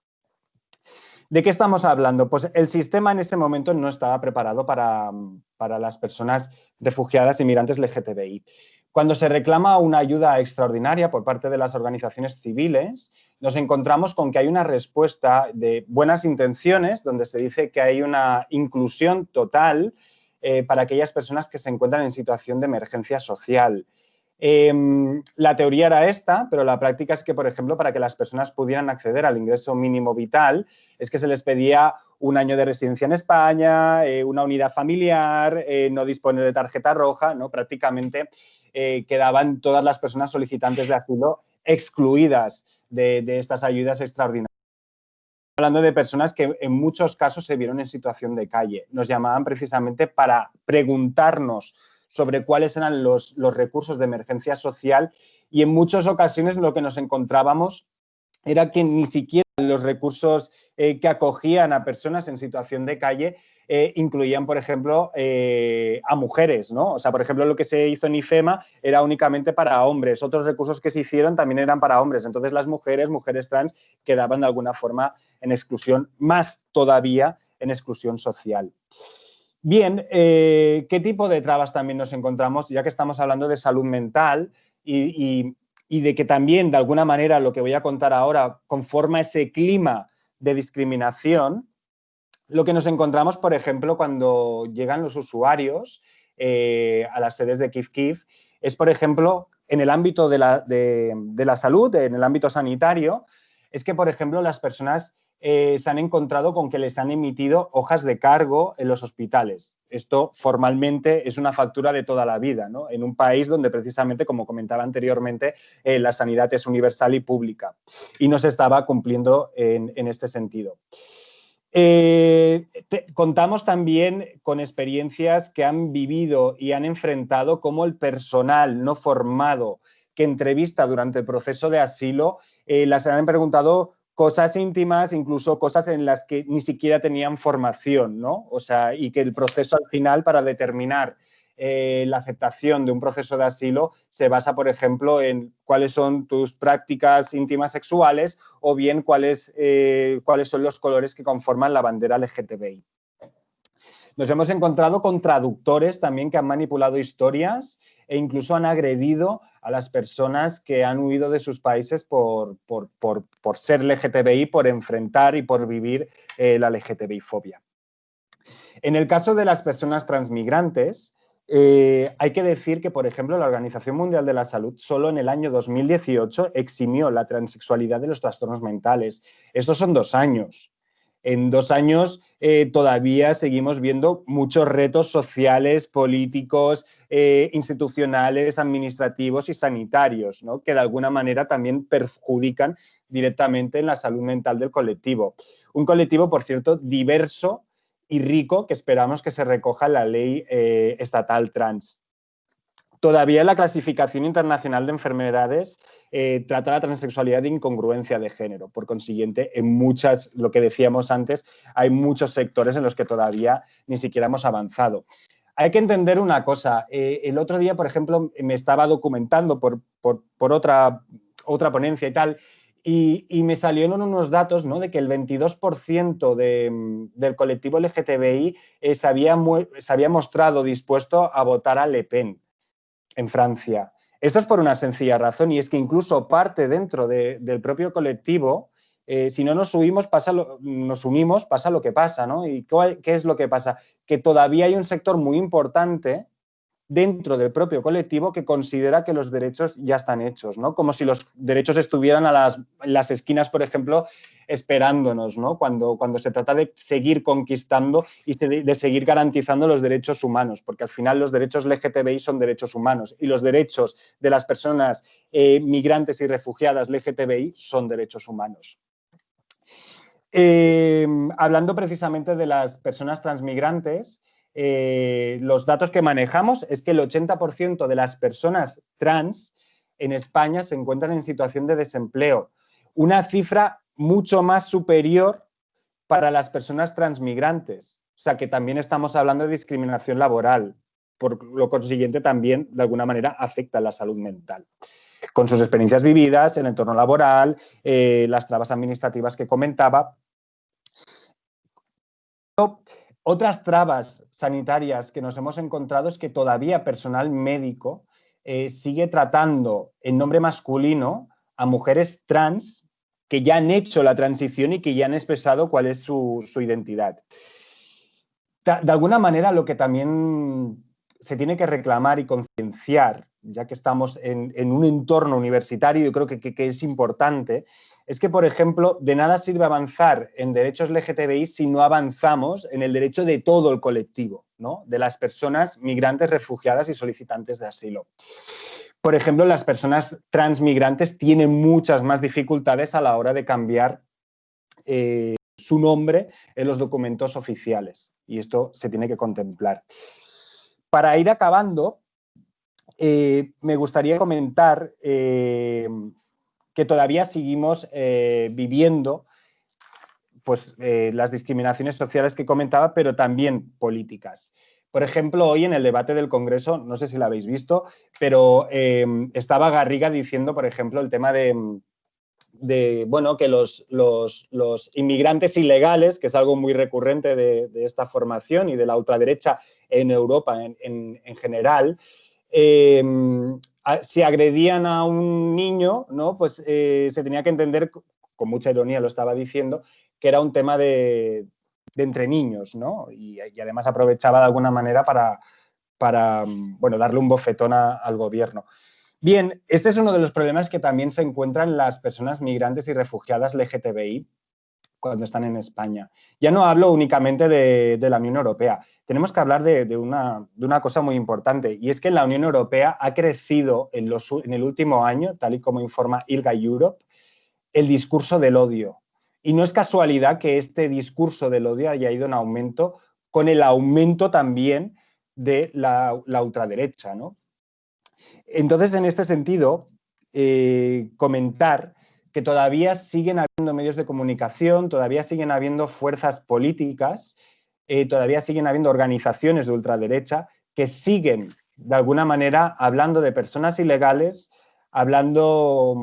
¿De qué estamos hablando? Pues el sistema en ese momento no estaba preparado para las personas refugiadas y migrantes LGTBI. Cuando se reclama una ayuda extraordinaria por parte de las organizaciones civiles, nos encontramos con que hay una respuesta de buenas intenciones, donde se dice que hay una inclusión total para aquellas personas que se encuentran en situación de emergencia social. La teoría era esta, pero la práctica es que, por ejemplo, para que las personas pudieran acceder al ingreso mínimo vital, es que se les pedía un año de residencia en España, una unidad familiar, no disponer de tarjeta roja, ¿no? Prácticamente quedaban todas las personas solicitantes de asilo excluidas de estas ayudas extraordinarias. Hablando de personas que en muchos casos se vieron en situación de calle. Nos llamaban precisamente para preguntarnos sobre cuáles eran los recursos de emergencia social y en muchas ocasiones lo que nos encontrábamos era que ni siquiera los recursos que acogían a personas en situación de calle incluían, por ejemplo, a mujeres, ¿no? O sea, por ejemplo, lo que se hizo en IFEMA era únicamente para hombres. Otros recursos que se hicieron también eran para hombres. Entonces, las mujeres trans, quedaban de alguna forma en exclusión, más todavía en exclusión social. Bien, ¿qué tipo de trabas también nos encontramos? Ya que estamos hablando de salud mental y de que también, de alguna manera, lo que voy a contar ahora conforma ese clima de discriminación, lo que nos encontramos, por ejemplo, cuando llegan los usuarios a las sedes de Kif Kif, es, por ejemplo, en el ámbito de la salud, en el ámbito sanitario, es que, por ejemplo, las personas se han encontrado con que les han emitido hojas de cargo en los hospitales. Esto formalmente es una factura de toda la vida, ¿no? En un país donde precisamente, como comentaba anteriormente, la sanidad es universal y pública y no se estaba cumpliendo en este sentido. Contamos también con experiencias que han vivido y han enfrentado cómo el personal no formado que entrevista durante el proceso de asilo las han preguntado cosas íntimas, incluso cosas en las que ni siquiera tenían formación, ¿no? O sea, y que el proceso al final para determinar la aceptación de un proceso de asilo se basa, por ejemplo, en cuáles son tus prácticas íntimas sexuales o bien cuáles son los colores que conforman la bandera LGTBI. Nos hemos encontrado con traductores también que han manipulado historias e incluso han agredido a las personas que han huido de sus países por ser LGTBI, por enfrentar y por vivir la LGTBI-fobia. En el caso de las personas transmigrantes, hay que decir que, por ejemplo, la Organización Mundial de la Salud solo en el año 2018 eximió la transexualidad de los trastornos mentales. Estos son 2 años. En 2 años todavía seguimos viendo muchos retos sociales, políticos, institucionales, administrativos y sanitarios, ¿no? Que de alguna manera también perjudican directamente en la salud mental del colectivo. Un colectivo, por cierto, diverso y rico que esperamos que se recoja en la ley estatal trans. Todavía la clasificación internacional de enfermedades trata la transexualidad de incongruencia de género. Por consiguiente, en lo que decíamos antes, hay muchos sectores en los que todavía ni siquiera hemos avanzado. Hay que entender una cosa. El otro día, por ejemplo, me estaba documentando por otra ponencia y tal, Y me salieron unos datos, ¿no?, de que el 22% del colectivo LGTBI se había mostrado dispuesto a votar a Le Pen en Francia. Esto es por una sencilla razón, y es que incluso parte dentro del propio colectivo, si no nos unimos, pasa lo que pasa, ¿no? ¿Y qué es lo que pasa? Que todavía hay un sector muy importante dentro del propio colectivo que considera que los derechos ya están hechos, ¿no? Como si los derechos estuvieran en las esquinas, por ejemplo, esperándonos, ¿no? Cuando se trata de seguir conquistando y de seguir garantizando los derechos humanos, porque al final los derechos LGTBI son derechos humanos y los derechos de las personas migrantes y refugiadas LGTBI son derechos humanos. Hablando precisamente de las personas transmigrantes, los datos que manejamos es que el 80% de las personas trans en España se encuentran en situación de desempleo, una cifra mucho más superior para las personas transmigrantes. O sea, que también estamos hablando de discriminación laboral, por lo consiguiente también, de alguna manera, afecta a la salud mental. Con sus experiencias vividas, el entorno laboral, las trabas administrativas que comentaba. Otras trabas sanitarias que nos hemos encontrado es que todavía personal médico sigue tratando en nombre masculino a mujeres trans que ya han hecho la transición y que ya han expresado cuál es su identidad. De alguna manera, lo que también se tiene que reclamar y concienciar, ya que estamos en un entorno universitario, yo creo que es importante, es que, por ejemplo, de nada sirve avanzar en derechos LGTBI si no avanzamos en el derecho de todo el colectivo, ¿no?, de las personas migrantes, refugiadas y solicitantes de asilo. Por ejemplo, las personas transmigrantes tienen muchas más dificultades a la hora de cambiar su nombre en los documentos oficiales, y esto se tiene que contemplar. Para ir acabando, me gustaría comentar que todavía seguimos viviendo pues, las discriminaciones sociales que comentaba, pero también políticas. Por ejemplo, hoy en el debate del Congreso, no sé si lo habéis visto, pero estaba Garriga diciendo, por ejemplo, el tema bueno, que los inmigrantes ilegales, que es algo muy recurrente de esta formación y de la ultraderecha en Europa en general, si agredían a un niño, ¿no?, pues se tenía que entender, con mucha ironía lo estaba diciendo, que era un tema de entre niños, ¿no? Y además aprovechaba de alguna manera para bueno, darle un bofetón al gobierno. Bien, este es uno de los problemas que también se encuentran las personas migrantes y refugiadas LGTBI cuando están en España. Ya no hablo únicamente de la Unión Europea. Tenemos que hablar de una cosa muy importante, y es que la Unión Europea ha crecido en el último año, tal y como informa ILGA Europe, el discurso del odio. Y no es casualidad que este discurso del odio haya ido en aumento con el aumento también de la ultraderecha, ¿no? Entonces, en este sentido, comentar que todavía siguen habiendo medios de comunicación, todavía siguen habiendo fuerzas políticas, todavía siguen habiendo organizaciones de ultraderecha que siguen, de alguna manera, hablando de personas ilegales, hablando,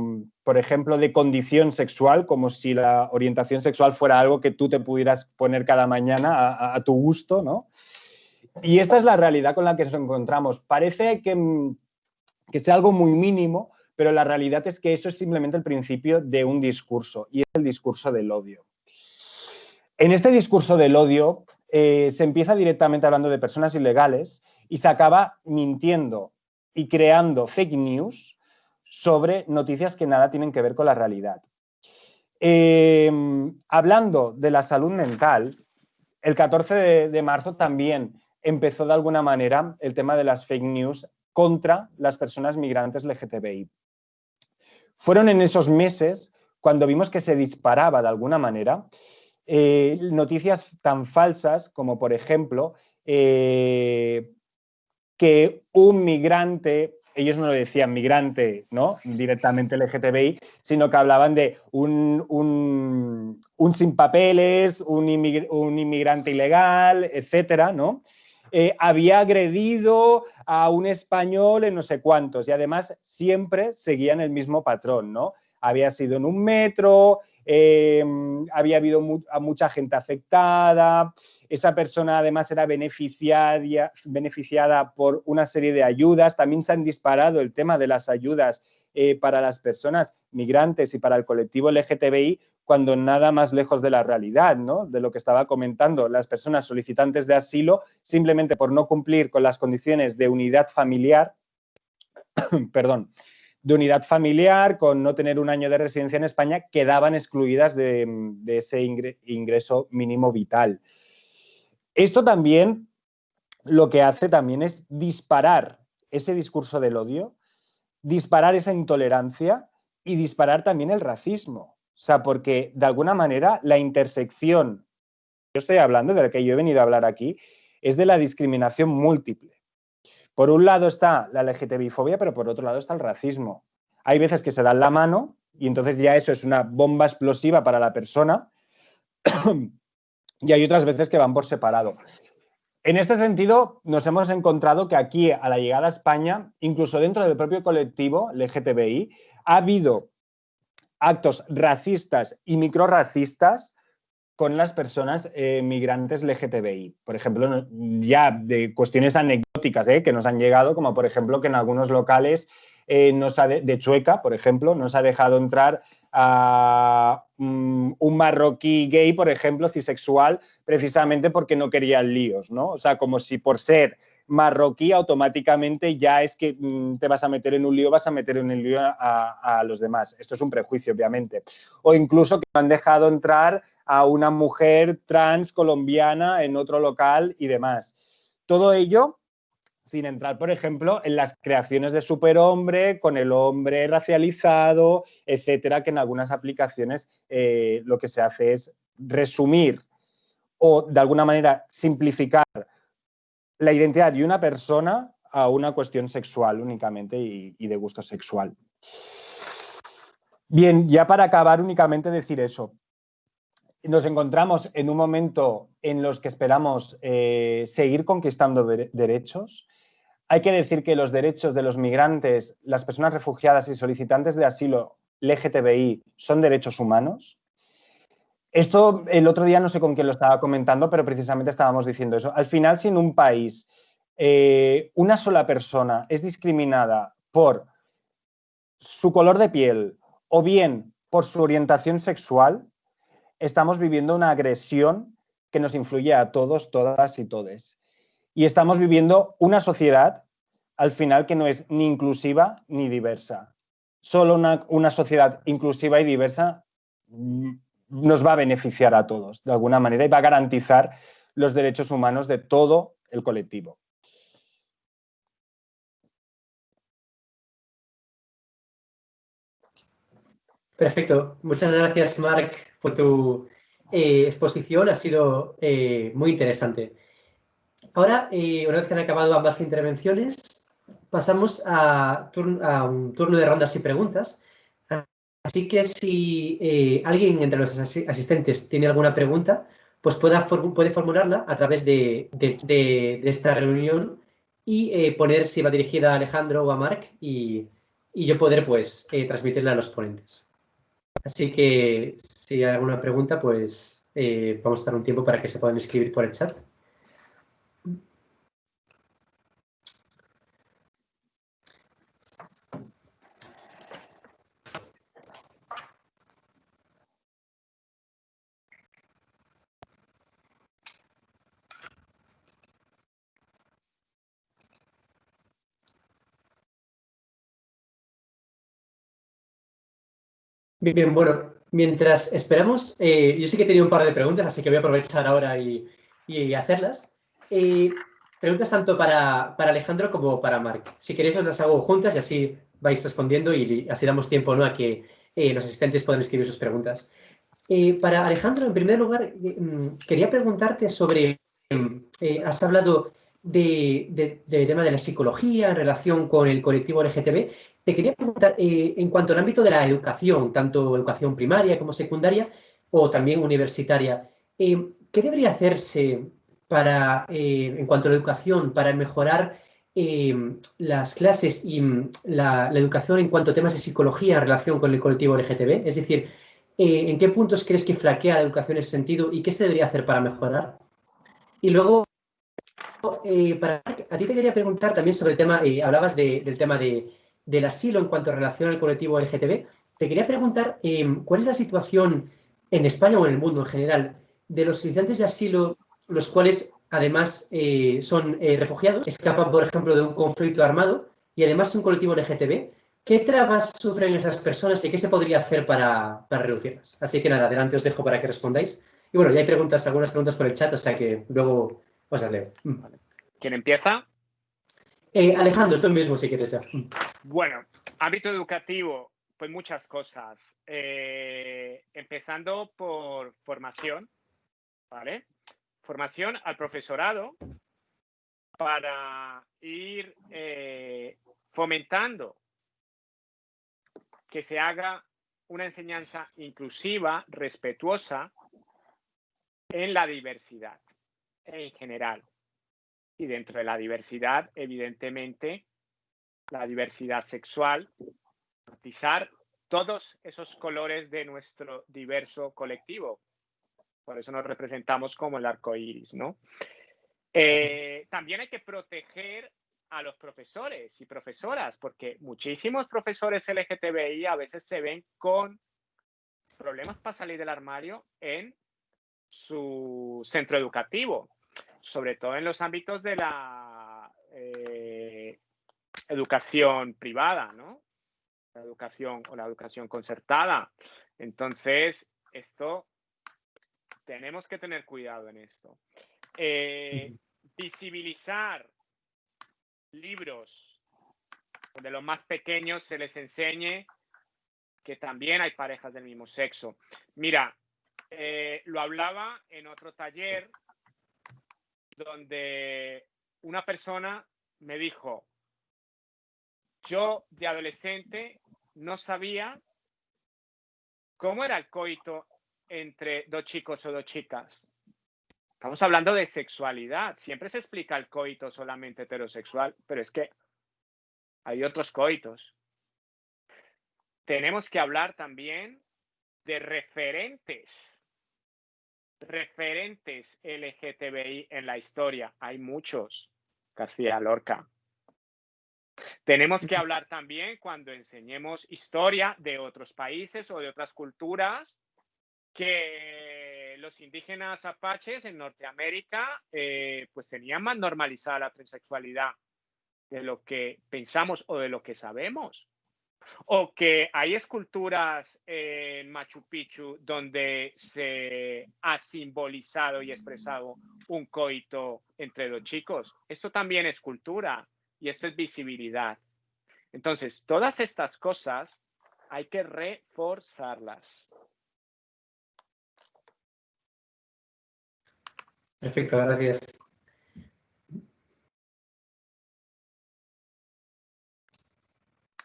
por ejemplo, de condición sexual, como si la orientación sexual fuera algo que tú te pudieras poner cada mañana a tu gusto, ¿no? Y esta es la realidad con la que nos encontramos. Parece que sea algo muy mínimo, pero la realidad es que eso es simplemente el principio de un discurso, y es el discurso del odio. En este discurso del odio se empieza directamente hablando de personas ilegales y se acaba mintiendo y creando fake news sobre noticias que nada tienen que ver con la realidad. Hablando de la salud mental, el 14 de marzo también empezó de alguna manera el tema de las fake news contra las personas migrantes LGTBI. Fueron en esos meses cuando vimos que se disparaba de alguna manera noticias tan falsas como, por ejemplo, que un migrante, ellos no lo decían migrante, ¿no?, directamente LGTBI, sino que hablaban de un sin papeles, un inmigrante ilegal, etcétera, ¿no? Había agredido a un español en no sé cuántos, y además siempre seguían el mismo patrón, ¿no? había sido en un metro, había habido a mucha gente afectada, esa persona además era beneficiada por una serie de ayudas. También se han disparado el tema de las ayudas para las personas migrantes y para el colectivo LGTBI, cuando nada más lejos de la realidad, ¿no? De lo que estaba comentando, las personas solicitantes de asilo, simplemente por no cumplir con las condiciones de unidad familiar, perdón, de unidad familiar, con no tener un año de residencia en España, quedaban excluidas de ese ingreso mínimo vital. Esto también lo que hace también es disparar ese discurso del odio, disparar esa intolerancia y disparar también el racismo. O sea, porque de alguna manera la intersección, yo estoy hablando, de la que yo he venido a hablar aquí, es de la discriminación múltiple. Por un lado está la LGTBI-fobia, pero por otro lado está el racismo. Hay veces que se dan la mano y entonces ya eso es una bomba explosiva para la persona y hay otras veces que van por separado. En este sentido, nos hemos encontrado que aquí, a la llegada a España, incluso dentro del propio colectivo LGTBI, ha habido actos racistas y microrracistas con las personas migrantes LGTBI. Por ejemplo, ya de cuestiones anecdóticas que nos han llegado, como por ejemplo que en algunos locales de Chueca, por ejemplo, nos ha dejado entrar a un marroquí gay, por ejemplo, cisexual, precisamente porque no querían líos, ¿no? O sea, como si por ser marroquí automáticamente ya es que te vas a meter en un lío, vas a meter en un lío a los demás. Esto es un prejuicio, obviamente. O incluso que han dejado entrar a una mujer trans colombiana en otro local y demás. Todo ello sin entrar, por ejemplo, en las creaciones de superhombre, con el hombre racializado, etcétera, que en algunas aplicaciones lo que se hace es resumir o, de alguna manera, simplificar la identidad de una persona a una cuestión sexual únicamente y de gusto sexual. Bien, ya para acabar, únicamente decir eso. Nos encontramos en un momento en los que esperamos seguir conquistando derechos. Hay que decir que los derechos de los migrantes, las personas refugiadas y solicitantes de asilo LGTBI son derechos humanos. Esto el otro día no sé con quién lo estaba comentando, pero precisamente estábamos diciendo eso. Al final, si en un país una sola persona es discriminada por su color de piel o bien por su orientación sexual, estamos viviendo una agresión que nos influye a todos, todas y todes. Y estamos viviendo una sociedad, al final, que no es ni inclusiva ni diversa. Solo una sociedad inclusiva y diversa nos va a beneficiar a todos, de alguna manera, y va a garantizar los derechos humanos de todo el colectivo. Perfecto. Muchas gracias, Marc, por tu exposición. Ha sido muy interesante. Ahora, una vez que han acabado ambas intervenciones, pasamos a un turno de rondas y preguntas. Así que si alguien entre los asistentes tiene alguna pregunta, pues puede formularla a través de esta reunión y poner si va dirigida a Alejandro o a Marc y yo poder pues transmitirla a los ponentes. Así que si hay alguna pregunta, pues vamos a dar un tiempo para que se puedan escribir por el chat. Bien, bueno, mientras esperamos, yo sí que tenía un par de preguntas, así que voy a aprovechar ahora y hacerlas. Preguntas tanto para Alejandro como para Marc. Si queréis os las hago juntas y así vais respondiendo y así damos tiempo, ¿no?, a que los asistentes puedan escribir sus preguntas. Para Alejandro, en primer lugar, quería preguntarte sobre, has hablado del tema de la psicología en relación con el colectivo LGTB. Te quería preguntar, en cuanto al ámbito de la educación, tanto educación primaria como secundaria o también universitaria, ¿qué debería hacerse en cuanto a la educación para mejorar las clases y la educación en cuanto a temas de psicología en relación con el colectivo LGTB? Es decir, ¿en qué puntos crees que flaquea la educación en ese sentido y qué se debería hacer para mejorar? Y luego, a ti te quería preguntar también sobre el tema, hablabas del tema del asilo en cuanto a relación al colectivo LGTB. Te quería preguntar cuál es la situación en España o en el mundo en general de los solicitantes de asilo, los cuales además son refugiados, escapan, por ejemplo, de un conflicto armado y además son colectivo LGTB. ¿Qué trabas sufren esas personas y qué se podría hacer para reducirlas? Así que nada, adelante os dejo para que respondáis. Y bueno, ya hay algunas preguntas por el chat, o sea que luego os las leo. ¿Quién empieza? Alejandro, tú mismo, si quieres. Bueno, ámbito educativo, pues muchas cosas. Empezando por formación, ¿vale? Formación al profesorado para ir fomentando que se haga una enseñanza inclusiva, respetuosa en la diversidad en general. Y dentro de la diversidad, evidentemente, la diversidad sexual, matizar todos esos colores de nuestro diverso colectivo. Por eso nos representamos como el arco iris, ¿no? También hay que proteger a los profesores y profesoras, porque muchísimos profesores LGTBI a veces se ven con problemas para salir del armario en su centro educativo, sobre todo en los ámbitos de la educación privada, ¿no? La educación o la educación concertada. Entonces, tenemos que tener cuidado en esto. Visibilizar libros donde los más pequeños se les enseñe que también hay parejas del mismo sexo. Mira, lo hablaba en otro taller donde una persona me dijo, yo de adolescente no sabía cómo era el coito entre dos chicos o dos chicas. Estamos hablando de sexualidad. Siempre se explica el coito solamente heterosexual, pero es que hay otros coitos. Tenemos que hablar también de referentes LGTBI en la historia. Hay muchos. García Lorca. Tenemos que hablar también cuando enseñemos historia de otros países o de otras culturas, que los indígenas apaches en Norteamérica pues tenían más normalizada la transexualidad de lo que pensamos o de lo que sabemos. O que hay esculturas en Machu Picchu donde se ha simbolizado y expresado un coito entre dos chicos. Esto también es cultura y esto es visibilidad. Entonces, todas estas cosas hay que reforzarlas. Perfecto, gracias.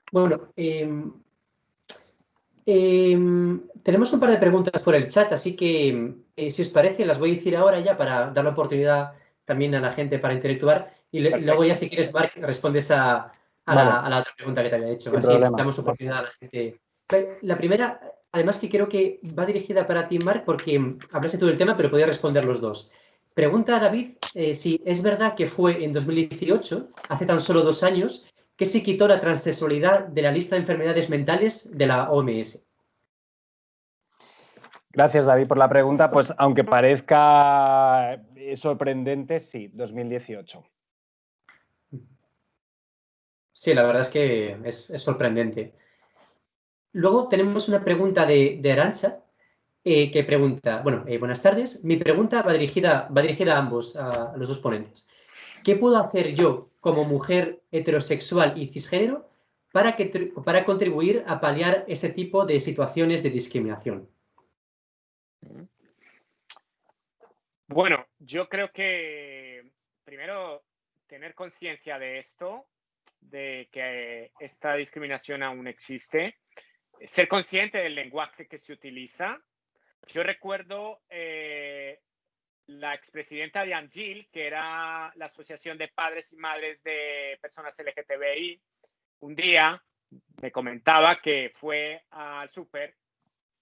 Bueno, tenemos un par de preguntas por el chat, así que si os parece, las voy a decir ahora ya para dar la oportunidad también a la gente para interactuar. Y luego ya, si quieres, Marc, respondes a la otra pregunta que te había hecho. Sin así problema. damos oportunidad a la gente. La primera, además, que creo que va dirigida para ti, Marc, porque hablaste tú del tema, pero podías responder los dos. Pregunta a David si es verdad que fue en 2018, hace tan solo 2 años, que se quitó la transexualidad de la lista de enfermedades mentales de la OMS. Gracias, David, por la pregunta. Pues aunque parezca sorprendente, sí, 2018. Sí, la verdad es que es sorprendente. Luego tenemos una pregunta de Arantxa, que pregunta, bueno, buenas tardes. Mi pregunta va dirigida a ambos, a los dos ponentes. ¿Qué puedo hacer yo como mujer heterosexual y cisgénero para contribuir a paliar ese tipo de situaciones de discriminación? Bueno, yo creo que primero tener conciencia de esto, de que esta discriminación aún existe, ser consciente del lenguaje que se utiliza. Yo recuerdo la expresidenta de ANGIL, que era la Asociación de Padres y Madres de Personas LGTBI, un día me comentaba que fue al súper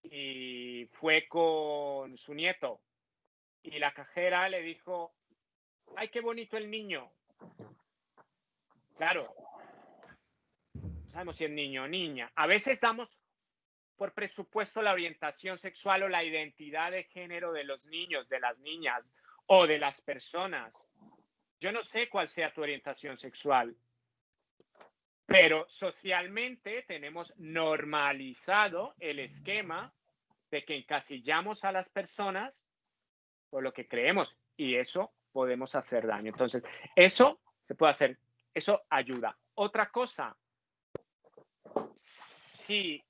y fue con su nieto. Y la cajera le dijo, ¡ay, qué bonito el niño! Claro, no sabemos si es niño o niña. A veces damos por presupuesto la orientación sexual o la identidad de género de los niños, de las niñas o de las personas. Yo no sé cuál sea tu orientación sexual, pero socialmente tenemos normalizado el esquema de que encasillamos a las personas por lo que creemos y eso podemos hacer daño. Entonces, eso se puede hacer, eso ayuda. Otra cosa, si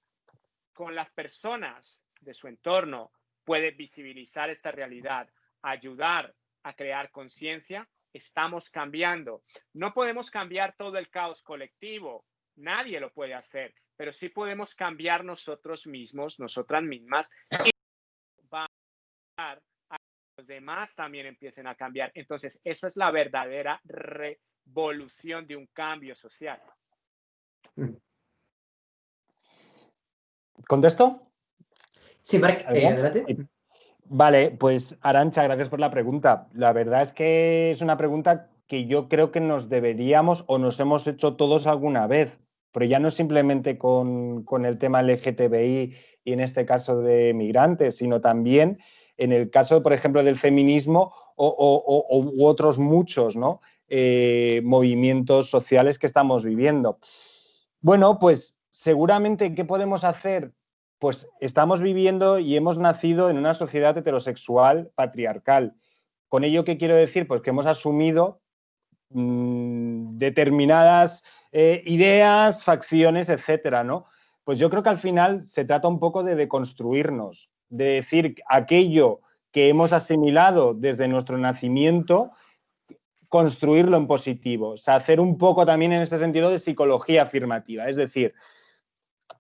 con las personas de su entorno puede visibilizar esta realidad, ayudar a crear conciencia, estamos cambiando. No podemos cambiar todo el caos colectivo, nadie lo puede hacer, pero sí podemos cambiar nosotros mismos, nosotras mismas, y va a que los demás también empiecen a cambiar. Entonces, eso es la verdadera revolución de un cambio social. ¿Contesto? Sí, Marc, adelante. Vale, pues Arantxa, gracias por la pregunta. La verdad es que es una pregunta que yo creo que nos deberíamos o nos hemos hecho todos alguna vez, pero ya no simplemente con el tema LGTBI y en este caso de migrantes, sino también en el caso, por ejemplo, del feminismo u otros muchos, ¿no? Movimientos sociales que estamos viviendo. Bueno, pues seguramente, ¿qué podemos hacer? Pues estamos viviendo y hemos nacido en una sociedad heterosexual patriarcal. ¿Con ello qué quiero decir? Pues que hemos asumido determinadas ideas, facciones, etcétera, ¿no? Pues yo creo que al final se trata un poco de deconstruirnos, de decir aquello que hemos asimilado desde nuestro nacimiento, construirlo en positivo. O sea, hacer un poco también en este sentido de psicología afirmativa. Es decir,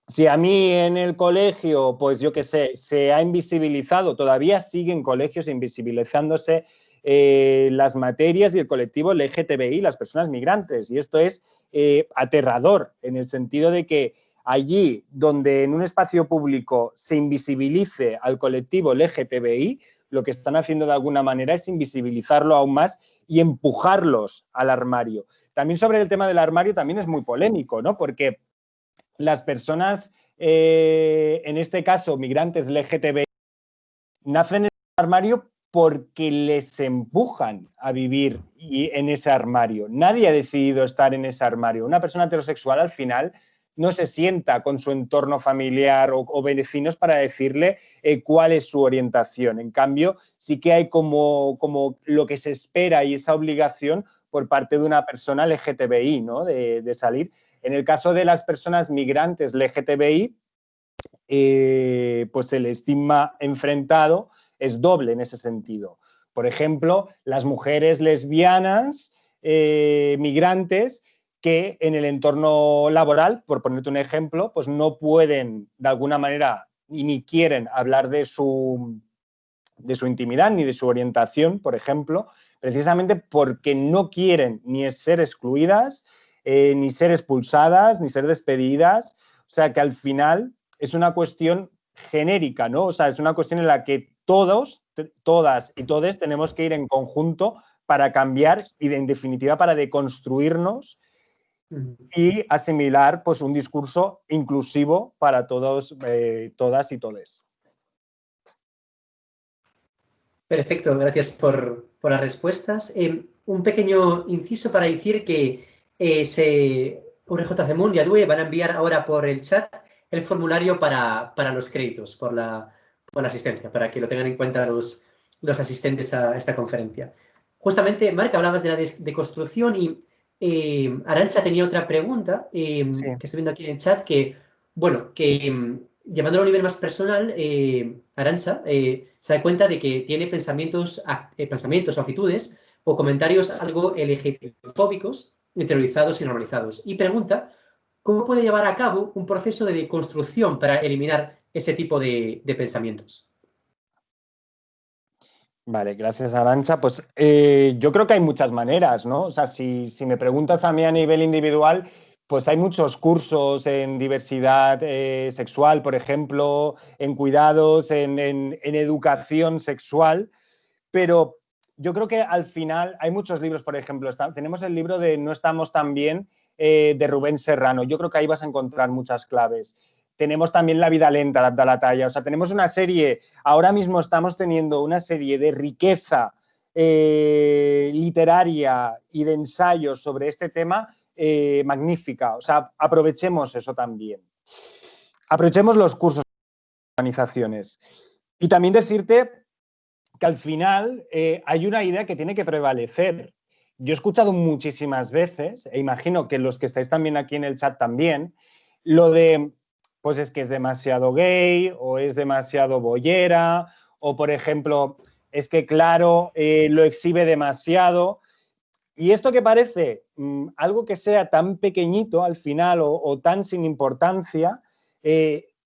si a mí en el colegio, pues yo qué sé, se ha invisibilizado, todavía siguen colegios invisibilizándose las materias y el colectivo LGTBI, las personas migrantes. Y esto es aterrador en el sentido de que allí donde en un espacio público se invisibilice al colectivo LGTBI, lo que están haciendo de alguna manera es invisibilizarlo aún más y empujarlos al armario. También sobre el tema del armario también es muy polémico, ¿no? Porque las personas, en este caso migrantes LGTBI, nacen en el armario porque les empujan a vivir en ese armario. Nadie ha decidido estar en ese armario. Una persona heterosexual al final no se sienta con su entorno familiar o vecinos para decirle cuál es su orientación. En cambio, sí que hay como lo que se espera y esa obligación por parte de una persona LGTBI, ¿no? de salir. En el caso de las personas migrantes LGTBI, pues el estigma enfrentado es doble en ese sentido. Por ejemplo, las mujeres lesbianas migrantes que en el entorno laboral, por ponerte un ejemplo, pues no pueden de alguna manera y ni quieren hablar de su intimidad ni de su orientación, por ejemplo, precisamente porque no quieren ni ser excluidas, ni ser expulsadas, ni ser despedidas. O sea que al final es una cuestión genérica, ¿no? O sea, es una cuestión en la que todos, todas y todes tenemos que ir en conjunto para cambiar y, en definitiva, para deconstruirnos y asimilar pues, un discurso inclusivo para todos, todas y todes. Perfecto, gracias por las respuestas. Un pequeño inciso para decir que URJC Munt y ADUE van a enviar ahora por el chat el formulario para los créditos, por la asistencia, para que lo tengan en cuenta los asistentes a esta conferencia. Justamente, Marc, hablabas de la deconstrucción y Arantxa tenía otra pregunta que estoy viendo aquí en el chat, que, bueno, que llevándolo a un nivel más personal, Arantxa se da cuenta de que tiene pensamientos o actitudes o comentarios algo LGTB-fóbicos, interiorizados y normalizados. Y pregunta, ¿cómo puede llevar a cabo un proceso de deconstrucción para eliminar ese tipo de pensamientos? Vale, gracias, Arantxa. Pues yo creo que hay muchas maneras, ¿no? O sea, si me preguntas a mí a nivel individual, pues hay muchos cursos en diversidad sexual, por ejemplo, en cuidados, en educación sexual, pero yo creo que al final hay muchos libros, por ejemplo, tenemos el libro de No estamos tan bien, de Rubén Serrano. Yo creo que ahí vas a encontrar muchas claves. Tenemos también La vida lenta de Abdala Taya. O sea, tenemos una serie, ahora mismo estamos teniendo una serie de riqueza literaria y de ensayos sobre este tema magnífica. O sea, aprovechemos eso también. Aprovechemos los cursos de organizaciones. Y también decirte que al final hay una idea que tiene que prevalecer. Yo he escuchado muchísimas veces, e imagino que los que estáis también aquí en el chat también, lo de, pues es que es demasiado gay, o es demasiado boyera, o por ejemplo, es que claro, lo exhibe demasiado. Y esto que parece algo que sea tan pequeñito al final o tan sin importancia,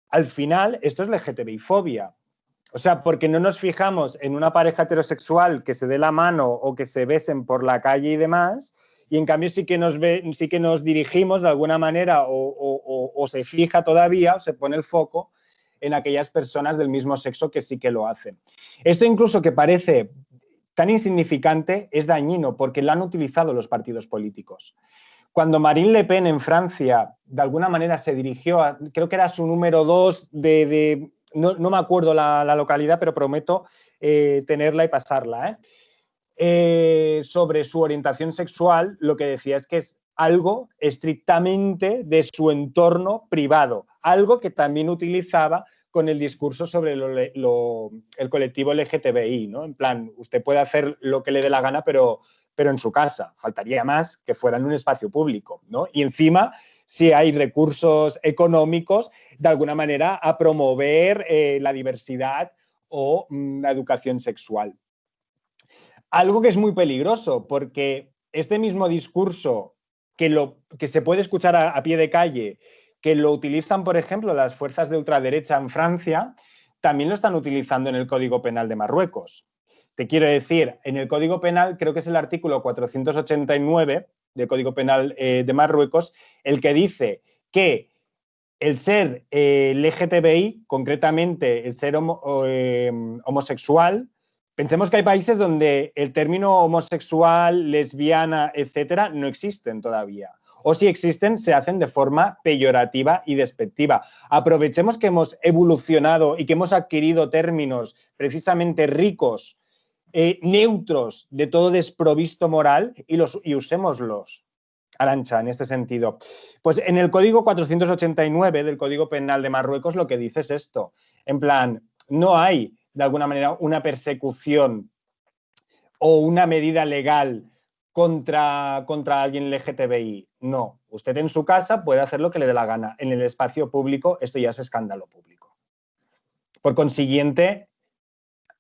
al final esto es LGTBI-fobia. O sea, porque no nos fijamos en una pareja heterosexual que se dé la mano o que se besen por la calle y demás, y en cambio sí que nos dirigimos de alguna manera o se fija todavía, o se pone el foco en aquellas personas del mismo sexo que sí que lo hacen. Esto incluso que parece tan insignificante es dañino porque lo han utilizado los partidos políticos. Cuando Marine Le Pen en Francia de alguna manera se dirigió a, creo que era su número 2 no me acuerdo la localidad, pero prometo tenerla y pasarla, sobre su orientación sexual, lo que decía es que es algo estrictamente de su entorno privado, algo que también utilizaba con el discurso sobre el colectivo LGTBI, ¿no? En plan, usted puede hacer lo que le dé la gana, pero en su casa. Faltaría más que fuera en un espacio público, ¿no? Y encima, si hay recursos económicos, de alguna manera, a promover la diversidad o la educación sexual. Algo que es muy peligroso, porque este mismo discurso que se puede escuchar a pie de calle, que lo utilizan, por ejemplo, las fuerzas de ultraderecha en Francia, también lo están utilizando en el Código Penal de Marruecos. Te quiero decir, en el Código Penal, creo que es el artículo 489 del Código Penal de Marruecos, el que dice que el ser LGTBI, concretamente el ser homosexual, pensemos que hay países donde el término homosexual, lesbiana, etcétera, no existen todavía. O si existen, se hacen de forma peyorativa y despectiva. Aprovechemos que hemos evolucionado y que hemos adquirido términos precisamente ricos, neutros, de todo desprovisto moral y usémoslos. Arantxa, en este sentido. Pues en el Código 489 del Código Penal de Marruecos lo que dice es esto. En plan, no hay, de alguna manera, una persecución o una medida legal contra alguien LGTBI. No. Usted en su casa puede hacer lo que le dé la gana. En el espacio público esto ya es escándalo público. Por consiguiente,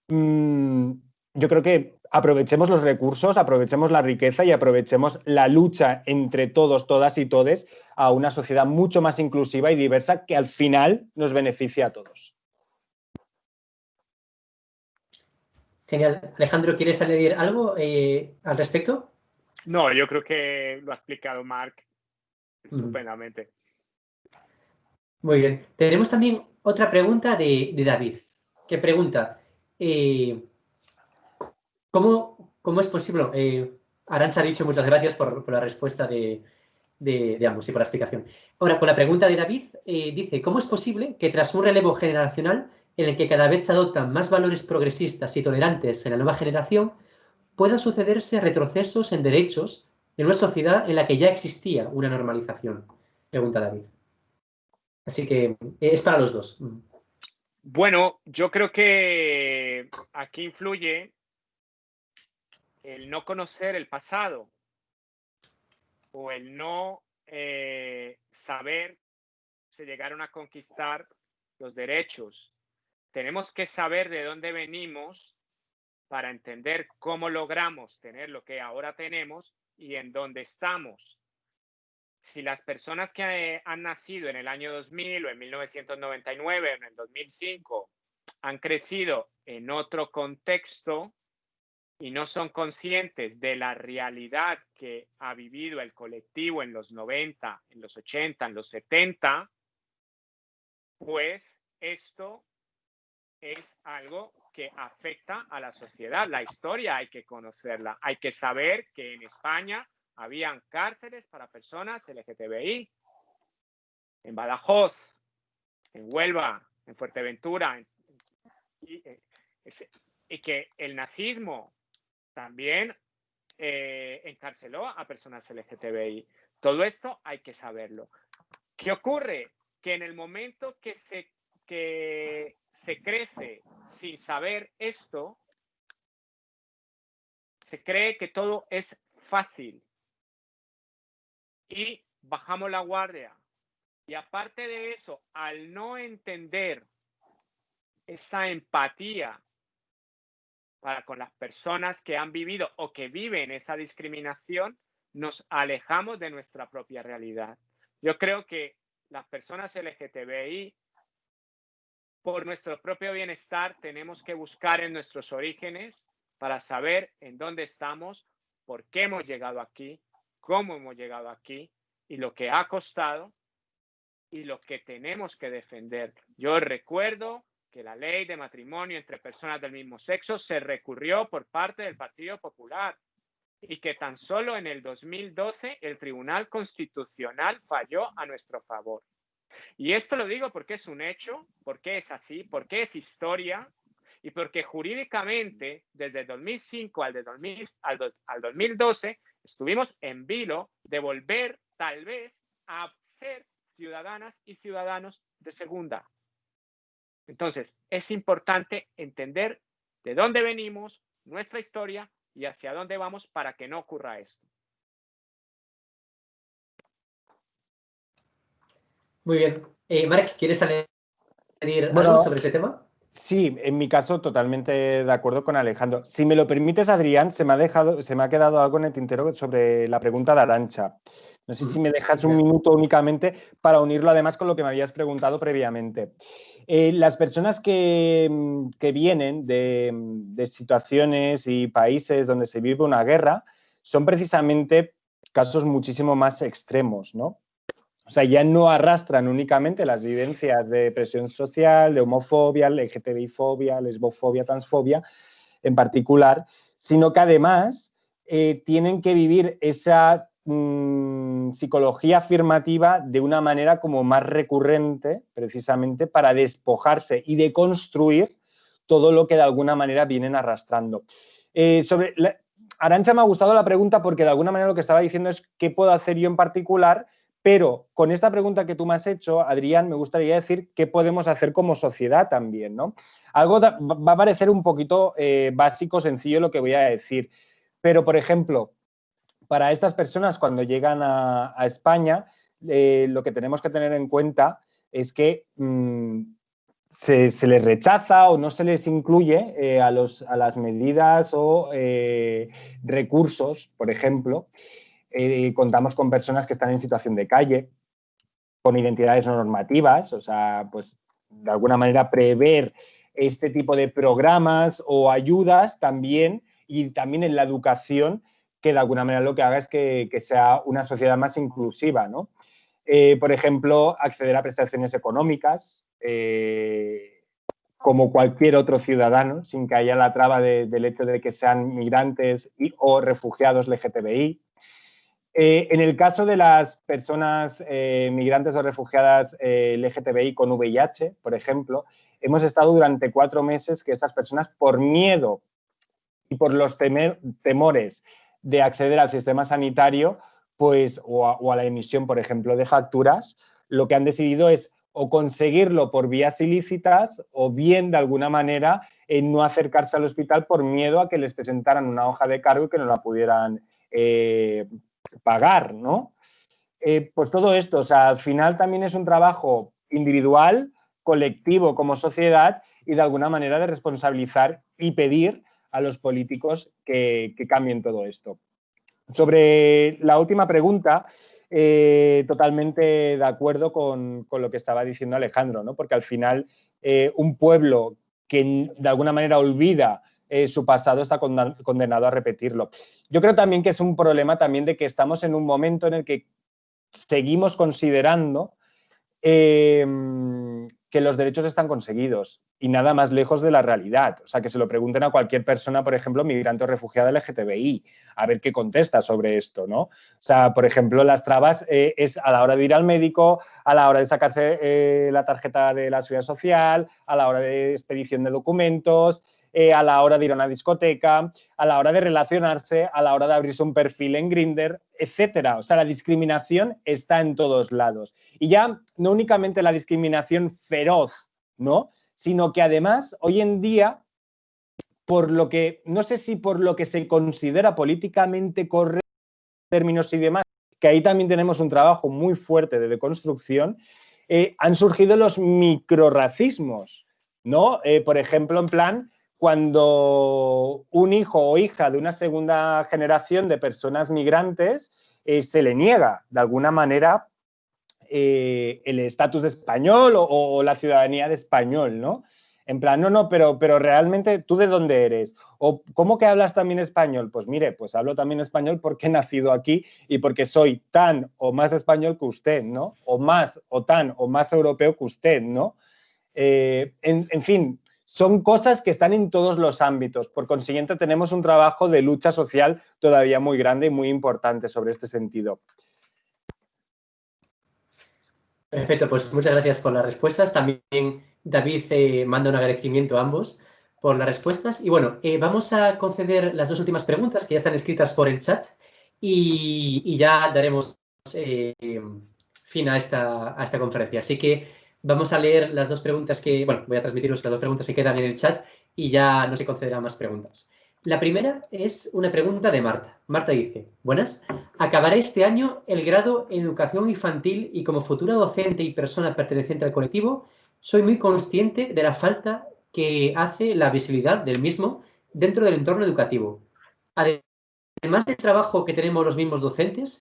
yo creo que aprovechemos los recursos, aprovechemos la riqueza y aprovechemos la lucha entre todos, todas y todes a una sociedad mucho más inclusiva y diversa que al final nos beneficia a todos. Genial. Alejandro, ¿quieres añadir algo al respecto? No, yo creo que lo ha explicado Marc estupendamente. Muy bien. Tenemos también otra pregunta de David, que pregunta, ¿cómo es posible? Arantxa ha dicho muchas gracias por la respuesta de ambos y por la explicación. Ahora, con la pregunta de David, dice, ¿cómo es posible que tras un relevo generacional en el que cada vez se adoptan más valores progresistas y tolerantes en la nueva generación, puedan sucederse retrocesos en derechos en una sociedad en la que ya existía una normalización? Pregunta David. Así que es para los dos. Bueno, yo creo que aquí influye el no conocer el pasado o el no saber si llegaron a conquistar los derechos. Tenemos que saber de dónde venimos para entender cómo logramos tener lo que ahora tenemos y en dónde estamos. Si las personas que han nacido en el año 2000 o en 1999 o en el 2005 han crecido en otro contexto, y no son conscientes de la realidad que ha vivido el colectivo en los 90, en los 80, en los 70, pues esto es algo que afecta a la sociedad. La historia hay que conocerla. Hay que saber que en España habían cárceles para personas LGTBI. En Badajoz, en Huelva, en Fuerteventura. Y que el nazismo también encarceló a personas LGTBI. Todo esto hay que saberlo. ¿Qué ocurre? Que en el momento que se crece sin saber esto, se cree que todo es fácil y bajamos la guardia. Y aparte de eso, al no entender esa empatía para con las personas que han vivido o que viven esa discriminación, nos alejamos de nuestra propia realidad. Yo creo que las personas LGTBI, por nuestro propio bienestar, tenemos que buscar en nuestros orígenes para saber en dónde estamos, por qué hemos llegado aquí, cómo hemos llegado aquí y lo que ha costado y lo que tenemos que defender. Yo recuerdo que la ley de matrimonio entre personas del mismo sexo se recurrió por parte del Partido Popular y que tan solo en el 2012 el Tribunal Constitucional falló a nuestro favor. Y esto lo digo porque es un hecho, porque es así, porque es historia y porque jurídicamente desde el 2005 al 2012 estuvimos en vilo de volver tal vez a ser ciudadanas y ciudadanos de segunda. Entonces, es importante entender de dónde venimos, nuestra historia y hacia dónde vamos para que no ocurra esto. Muy bien. Marc, ¿quieres añadir Bueno, algo sobre ese tema? sí, en mi caso totalmente de acuerdo con Alejandro. Si me lo permites, Adrián, se me ha quedado algo en el tintero sobre la pregunta de Arantxa. No sé si me dejas un minuto únicamente para unirlo además con lo que me habías preguntado previamente. Las personas que vienen de situaciones y países donde se vive una guerra son precisamente casos muchísimo más extremos, ¿no? O sea, ya no arrastran únicamente las vivencias de presión social, de homofobia, LGTBI-fobia, lesbofobia, transfobia en particular, sino que además tienen que vivir esa psicología afirmativa de una manera como más recurrente, precisamente para despojarse y deconstruir todo lo que de alguna manera vienen arrastrando. Arantxa, me ha gustado la pregunta porque de alguna manera lo que estaba diciendo es qué puedo hacer yo en particular. Pero con esta pregunta que tú me has hecho, Adrián, me gustaría decir qué podemos hacer como sociedad también, ¿no? Algo va a parecer un poquito básico, sencillo lo que voy a decir. Pero, por ejemplo, para estas personas cuando llegan a España, lo que tenemos que tener en cuenta es que se les rechaza o no se les incluye a las medidas o recursos, por ejemplo. Contamos con personas que están en situación de calle, con identidades no normativas, o sea, pues de alguna manera prever este tipo de programas o ayudas también, y también en la educación, que de alguna manera lo que haga es que sea una sociedad más inclusiva, ¿no? Por ejemplo, acceder a prestaciones económicas, como cualquier otro ciudadano, sin que haya la traba del hecho de que sean migrantes o refugiados LGTBI. En el caso de las personas migrantes o refugiadas LGTBI con VIH, por ejemplo, hemos estado durante 4 meses que esas personas, por miedo y por los temores de acceder al sistema sanitario, pues, o a la emisión, por ejemplo, de facturas, lo que han decidido es o conseguirlo por vías ilícitas o bien, de alguna manera, no acercarse al hospital por miedo a que les presentaran una hoja de cargo y que no la pudieran pagar, ¿no? Pues todo esto, o sea, al final también es un trabajo individual, colectivo como sociedad y de alguna manera de responsabilizar y pedir a los políticos que cambien todo esto. Sobre la última pregunta, totalmente de acuerdo con lo que estaba diciendo Alejandro, ¿no? Porque al final un pueblo que de alguna manera olvida su pasado está condenado a repetirlo. Yo creo también que es un problema también de que estamos en un momento en el que seguimos considerando que los derechos están conseguidos y nada más lejos de la realidad. O sea, que se lo pregunten a cualquier persona, por ejemplo, migrante o refugiada LGTBI, a ver qué contesta sobre esto, ¿no? O sea, por ejemplo, las trabas es a la hora de ir al médico, a la hora de sacarse la tarjeta de la seguridad social, a la hora de expedición de documentos, a la hora de ir a una discoteca, a la hora de relacionarse, a la hora de abrirse un perfil en Grindr, etcétera. O sea, la discriminación está en todos lados. Y ya no únicamente la discriminación feroz, ¿no? Sino que además hoy en día, por lo que, no sé si por lo que se considera políticamente correcto, términos y demás, que ahí también tenemos un trabajo muy fuerte de deconstrucción, han surgido los microrracismos, ¿no? Por ejemplo, en plan, cuando un hijo o hija de una segunda generación de personas migrantes se le niega de alguna manera el estatus de español o la ciudadanía de español, ¿no? En plan, no, pero realmente, ¿tú de dónde eres? ¿O cómo que hablas también español? Pues mire, pues hablo también español porque he nacido aquí y porque soy tan o más español que usted, ¿no? O más, o tan, o más europeo que usted, ¿no? En fin, son cosas que están en todos los ámbitos. Por consiguiente, tenemos un trabajo de lucha social todavía muy grande y muy importante sobre este sentido. Perfecto, pues muchas gracias por las respuestas. También David manda un agradecimiento a ambos por las respuestas. Y bueno, vamos a conceder las dos últimas preguntas que ya están escritas por el chat y ya daremos fin a esta conferencia. Así que vamos a leer las dos preguntas que, bueno, voy a transmitiros las dos preguntas que quedan en el chat y ya no se concederán más preguntas. La primera es una pregunta de Marta. Marta dice, buenas, acabaré este año el grado en educación infantil y como futura docente y persona perteneciente al colectivo, soy muy consciente de la falta que hace la visibilidad del mismo dentro del entorno educativo. Además del trabajo que tenemos los mismos docentes,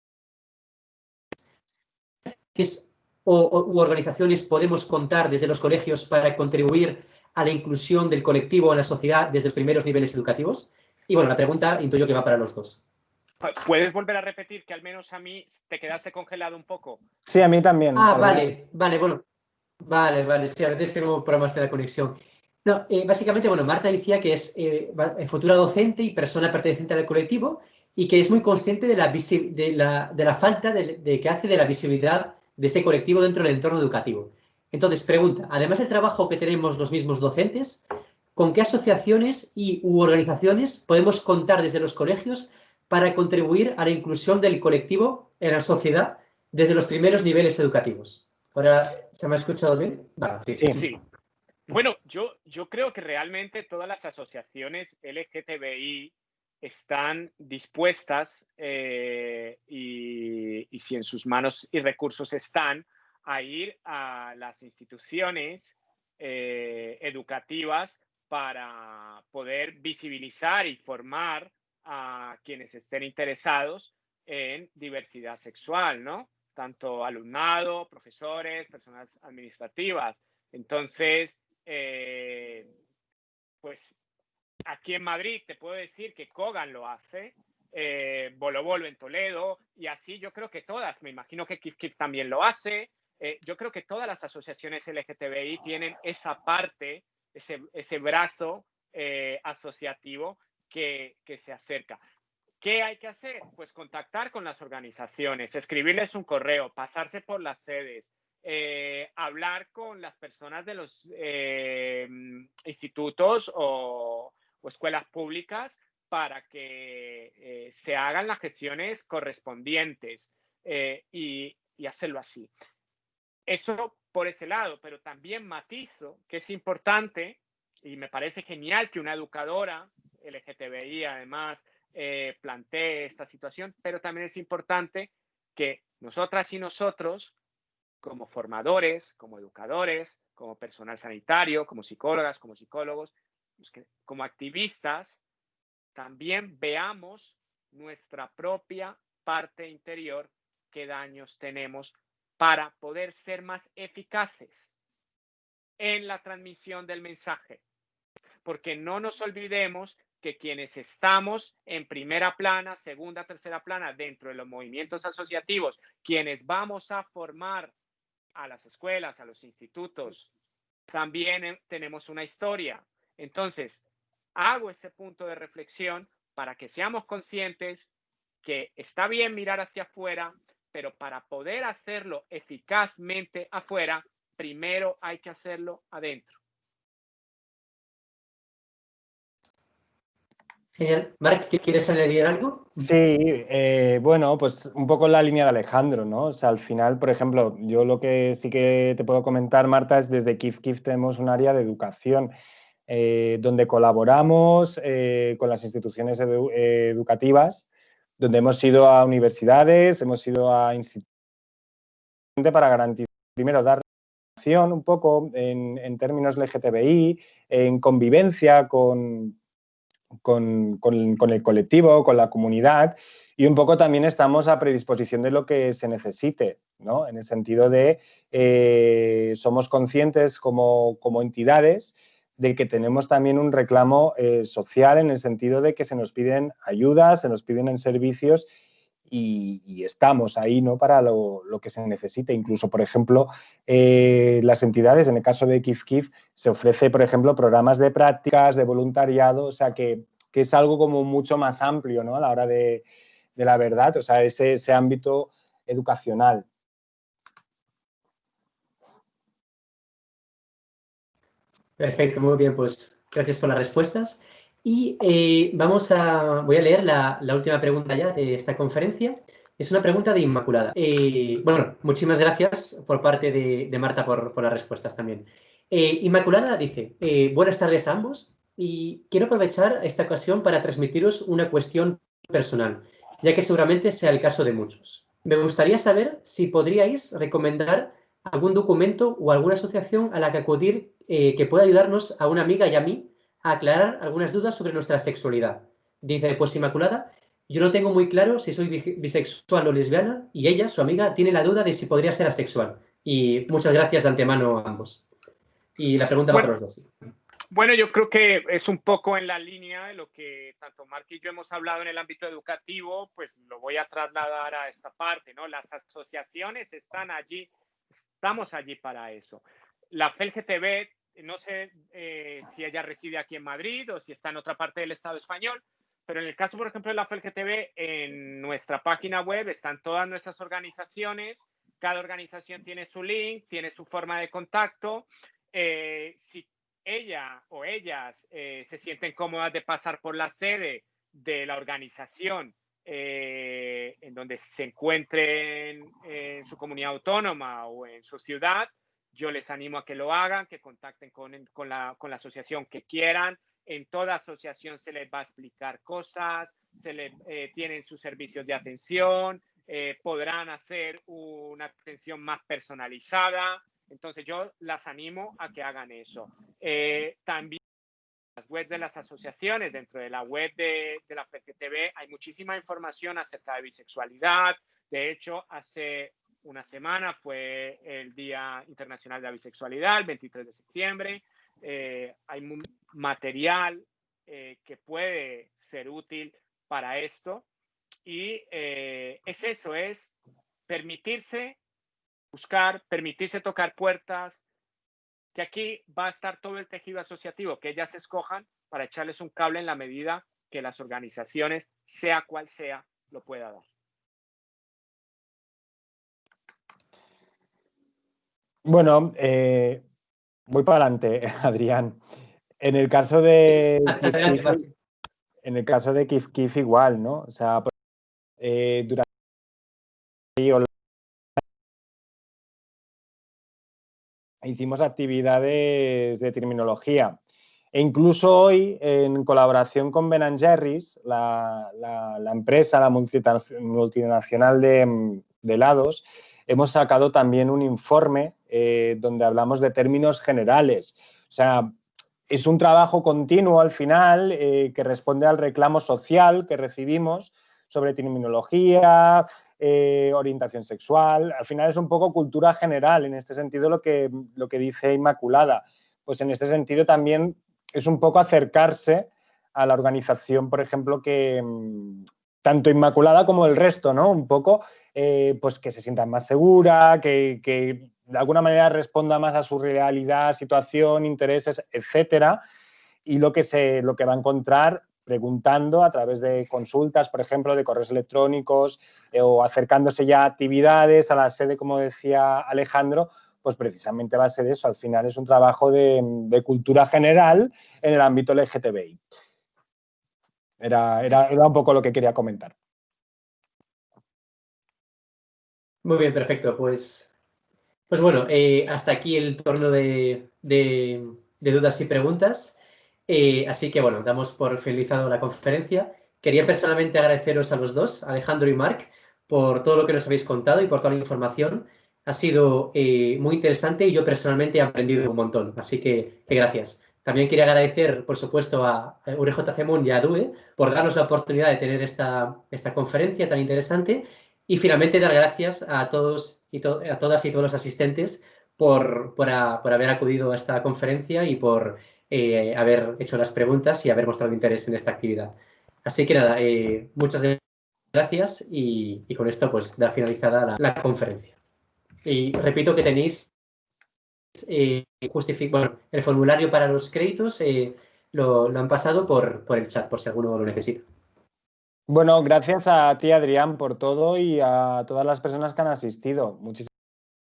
u organizaciones podemos contar desde los colegios para contribuir a la inclusión del colectivo en la sociedad desde los primeros niveles educativos? Y bueno, la pregunta intuyo que va para los dos. ¿Puedes volver a repetir que al menos a mí te quedaste congelado un poco? Sí, a mí también. Ah, vale, bueno. Vale, sí, a veces tengo problemas de la conexión. No, básicamente, bueno, Marta decía que es futura docente y persona perteneciente al colectivo y que es muy consciente de la falta de que hace de la visibilidad de este colectivo dentro del entorno educativo. Entonces, pregunta, además del trabajo que tenemos los mismos docentes, ¿con qué asociaciones u organizaciones podemos contar desde los colegios para contribuir a la inclusión del colectivo en la sociedad desde los primeros niveles educativos? Ahora, ¿se me ha escuchado bien? Vale, sí. Sí. Bueno, yo creo que realmente todas las asociaciones LGTBI están dispuestas y si en sus manos y recursos están, a ir a las instituciones educativas para poder visibilizar y formar a quienes estén interesados en diversidad sexual, ¿no? Tanto alumnado, profesores, personas administrativas. Entonces, pues aquí en Madrid te puedo decir que Kogan lo hace, Bolo Bolo en Toledo, y así yo creo que todas, me imagino que Kif Kif también lo hace. Yo creo que todas las asociaciones LGTBI tienen esa parte, ese brazo asociativo que se acerca. ¿Qué hay que hacer? Pues contactar con las organizaciones, escribirles un correo, pasarse por las sedes, hablar con las personas de los institutos o escuelas públicas para que se hagan las gestiones correspondientes y hacerlo así. Eso por ese lado, pero también matizo que es importante y me parece genial que una educadora LGTBI además plantee esta situación, pero también es importante que nosotras y nosotros, como formadores, como educadores, como personal sanitario, como psicólogas, como psicólogos, como activistas, también veamos nuestra propia parte interior, qué daños tenemos para poder ser más eficaces en la transmisión del mensaje. porque no nos olvidemos que quienes estamos en primera plana, segunda, tercera plana dentro de los movimientos asociativos, quienes vamos a formar a las escuelas, a los institutos, también tenemos una historia. Entonces, hago ese punto de reflexión para que seamos conscientes que está bien mirar hacia afuera, pero para poder hacerlo eficazmente afuera, primero hay que hacerlo adentro. Genial. Marc, ¿quieres añadir algo? Sí, bueno, pues un poco en la línea de Alejandro, ¿no? O sea, al final, por ejemplo, yo lo que sí que te puedo comentar, Marta, es desde Kif Kif tenemos un área de educación donde colaboramos con las instituciones educativas, donde hemos ido a universidades, hemos ido a instituciones para garantizar, primero, dar un poco en términos LGTBI, en convivencia con el colectivo, con la comunidad, y un poco también estamos a predisposición de lo que se necesite, ¿no? En el sentido de somos conscientes como entidades de que tenemos también un reclamo social en el sentido de que se nos piden ayudas, se nos piden servicios y estamos ahí, ¿no? Para lo que se necesite. Incluso, por ejemplo, las entidades, en el caso de Kif Kif, se ofrece, por ejemplo, programas de prácticas, de voluntariado, o sea, que es algo como mucho más amplio, ¿no? A la hora de la verdad, o sea, ese ámbito educacional. Perfecto, muy bien, pues gracias por las respuestas. Y voy a leer la última pregunta ya de esta conferencia. Es una pregunta de Inmaculada. Bueno, muchísimas gracias por parte de Marta por las respuestas también. Inmaculada dice, buenas tardes a ambos y quiero aprovechar esta ocasión para transmitiros una cuestión personal, ya que seguramente sea el caso de muchos. Me gustaría saber si podríais recomendar algún documento o alguna asociación a la que acudir que pueda ayudarnos a una amiga y a mí a aclarar algunas dudas sobre nuestra sexualidad. Dice, pues Inmaculada, yo no tengo muy claro si soy bisexual o lesbiana y ella, su amiga, tiene la duda de si podría ser asexual. Y muchas gracias de antemano a ambos. Y la pregunta va para los dos. Bueno, yo creo que es un poco en la línea de lo que tanto Marc y yo hemos hablado en el ámbito educativo, pues lo voy a trasladar a esta parte, ¿no? Las asociaciones están allí, estamos allí para eso. La FELGTB, no sé si ella reside aquí en Madrid o si está en otra parte del Estado español, pero en el caso, por ejemplo, de la FELGTB, en nuestra página web están todas nuestras organizaciones, cada organización tiene su link, tiene su forma de contacto. Si ella o ellas se sienten cómodas de pasar por la sede de la organización en donde se encuentren en su comunidad autónoma o en su ciudad, yo les animo a que lo hagan, que contacten con la asociación que quieran. En toda asociación se les va a explicar cosas, tienen sus servicios de atención, podrán hacer una atención más personalizada. Entonces yo las animo a que hagan eso. También las webs de las asociaciones, dentro de la web de la FELGTB hay muchísima información acerca de bisexualidad. De hecho, hace una semana fue el Día Internacional de la Bisexualidad, el 23 de septiembre. Hay material que puede ser útil para esto. Y es eso, es permitirse buscar, permitirse tocar puertas, que aquí va a estar todo el tejido asociativo, que ellas escojan para echarles un cable en la medida que las organizaciones, sea cual sea, lo pueda dar. Bueno, voy para adelante, Adrián. En el caso de Kif Kif igual, ¿no? O sea, durante hicimos actividades de terminología. E incluso hoy, en colaboración con Ben & Jerry's, la empresa, la multinacional de helados, hemos sacado también un informe donde hablamos de términos generales. O sea, es un trabajo continuo al final que responde al reclamo social que recibimos sobre terminología, orientación sexual. Al final es un poco cultura general, en este sentido lo que dice Inmaculada. Pues en este sentido también es un poco acercarse a la organización, por ejemplo, que tanto Inmaculada como el resto, ¿no? Un poco, pues que se sientan más segura, que de alguna manera responda más a su realidad, situación, intereses, etcétera. Y lo que va a encontrar preguntando a través de consultas, por ejemplo, de correos electrónicos o acercándose ya a actividades, a la sede, como decía Alejandro, pues precisamente va a ser eso. Al final es un trabajo de cultura general en el ámbito LGTBI. Era un poco lo que quería comentar. Muy bien, perfecto. Pues bueno, hasta aquí el turno de dudas y preguntas. Así que bueno, damos por finalizado la conferencia. Quería personalmente agradeceros a los dos, Alejandro y Marc, por todo lo que nos habéis contado y por toda la información. Ha sido muy interesante y yo personalmente he aprendido un montón, así que gracias. También quería agradecer, por supuesto, a URJC Mun y a DUE por darnos la oportunidad de tener esta conferencia tan interesante y finalmente dar gracias a todos a todas y todos los asistentes por haber acudido a esta conferencia y por haber hecho las preguntas y haber mostrado interés en esta actividad. Así que nada, muchas gracias y con esto pues da finalizada la conferencia. Y repito que tenéis bueno, el formulario para los créditos lo han pasado por el chat, por si alguno lo necesita. Bueno, gracias a ti, Adrián, por todo y a todas las personas que han asistido. Muchísimas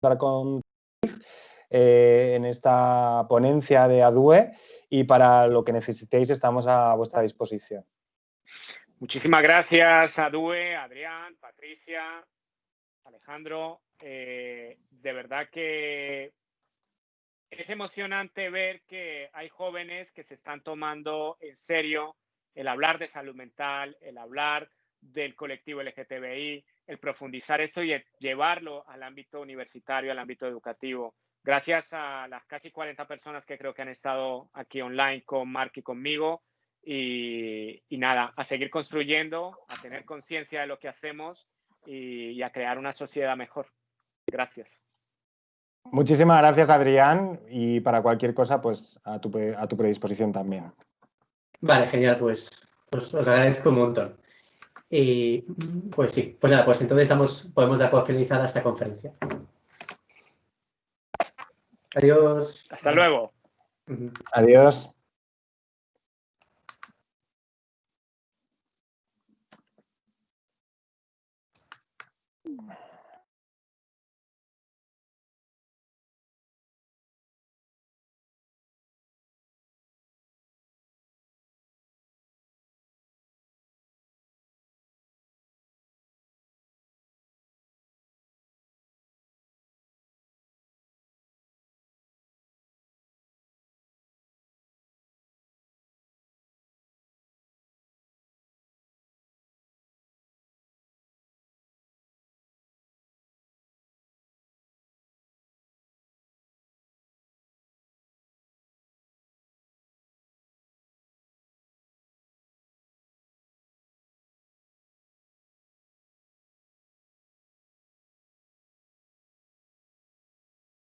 gracias por estar en esta ponencia de ADUE y para lo que necesitéis estamos a vuestra disposición. Muchísimas gracias, ADUE, Adrián, Patricia, Alejandro. De verdad que es emocionante ver que hay jóvenes que se están tomando en serio el hablar de salud mental, el hablar del colectivo LGTBI, el profundizar esto y llevarlo al ámbito universitario, al ámbito educativo. Gracias a las casi 40 personas que creo que han estado aquí online con Marc y conmigo. Y nada, a seguir construyendo, a tener conciencia de lo que hacemos y a crear una sociedad mejor. Gracias. Muchísimas gracias, Adrián, y para cualquier cosa, pues a tu predisposición también. Vale, genial, pues os agradezco un montón. Pues sí, pues nada, pues entonces podemos dar por finalizada esta conferencia. Adiós. Hasta luego. Adiós.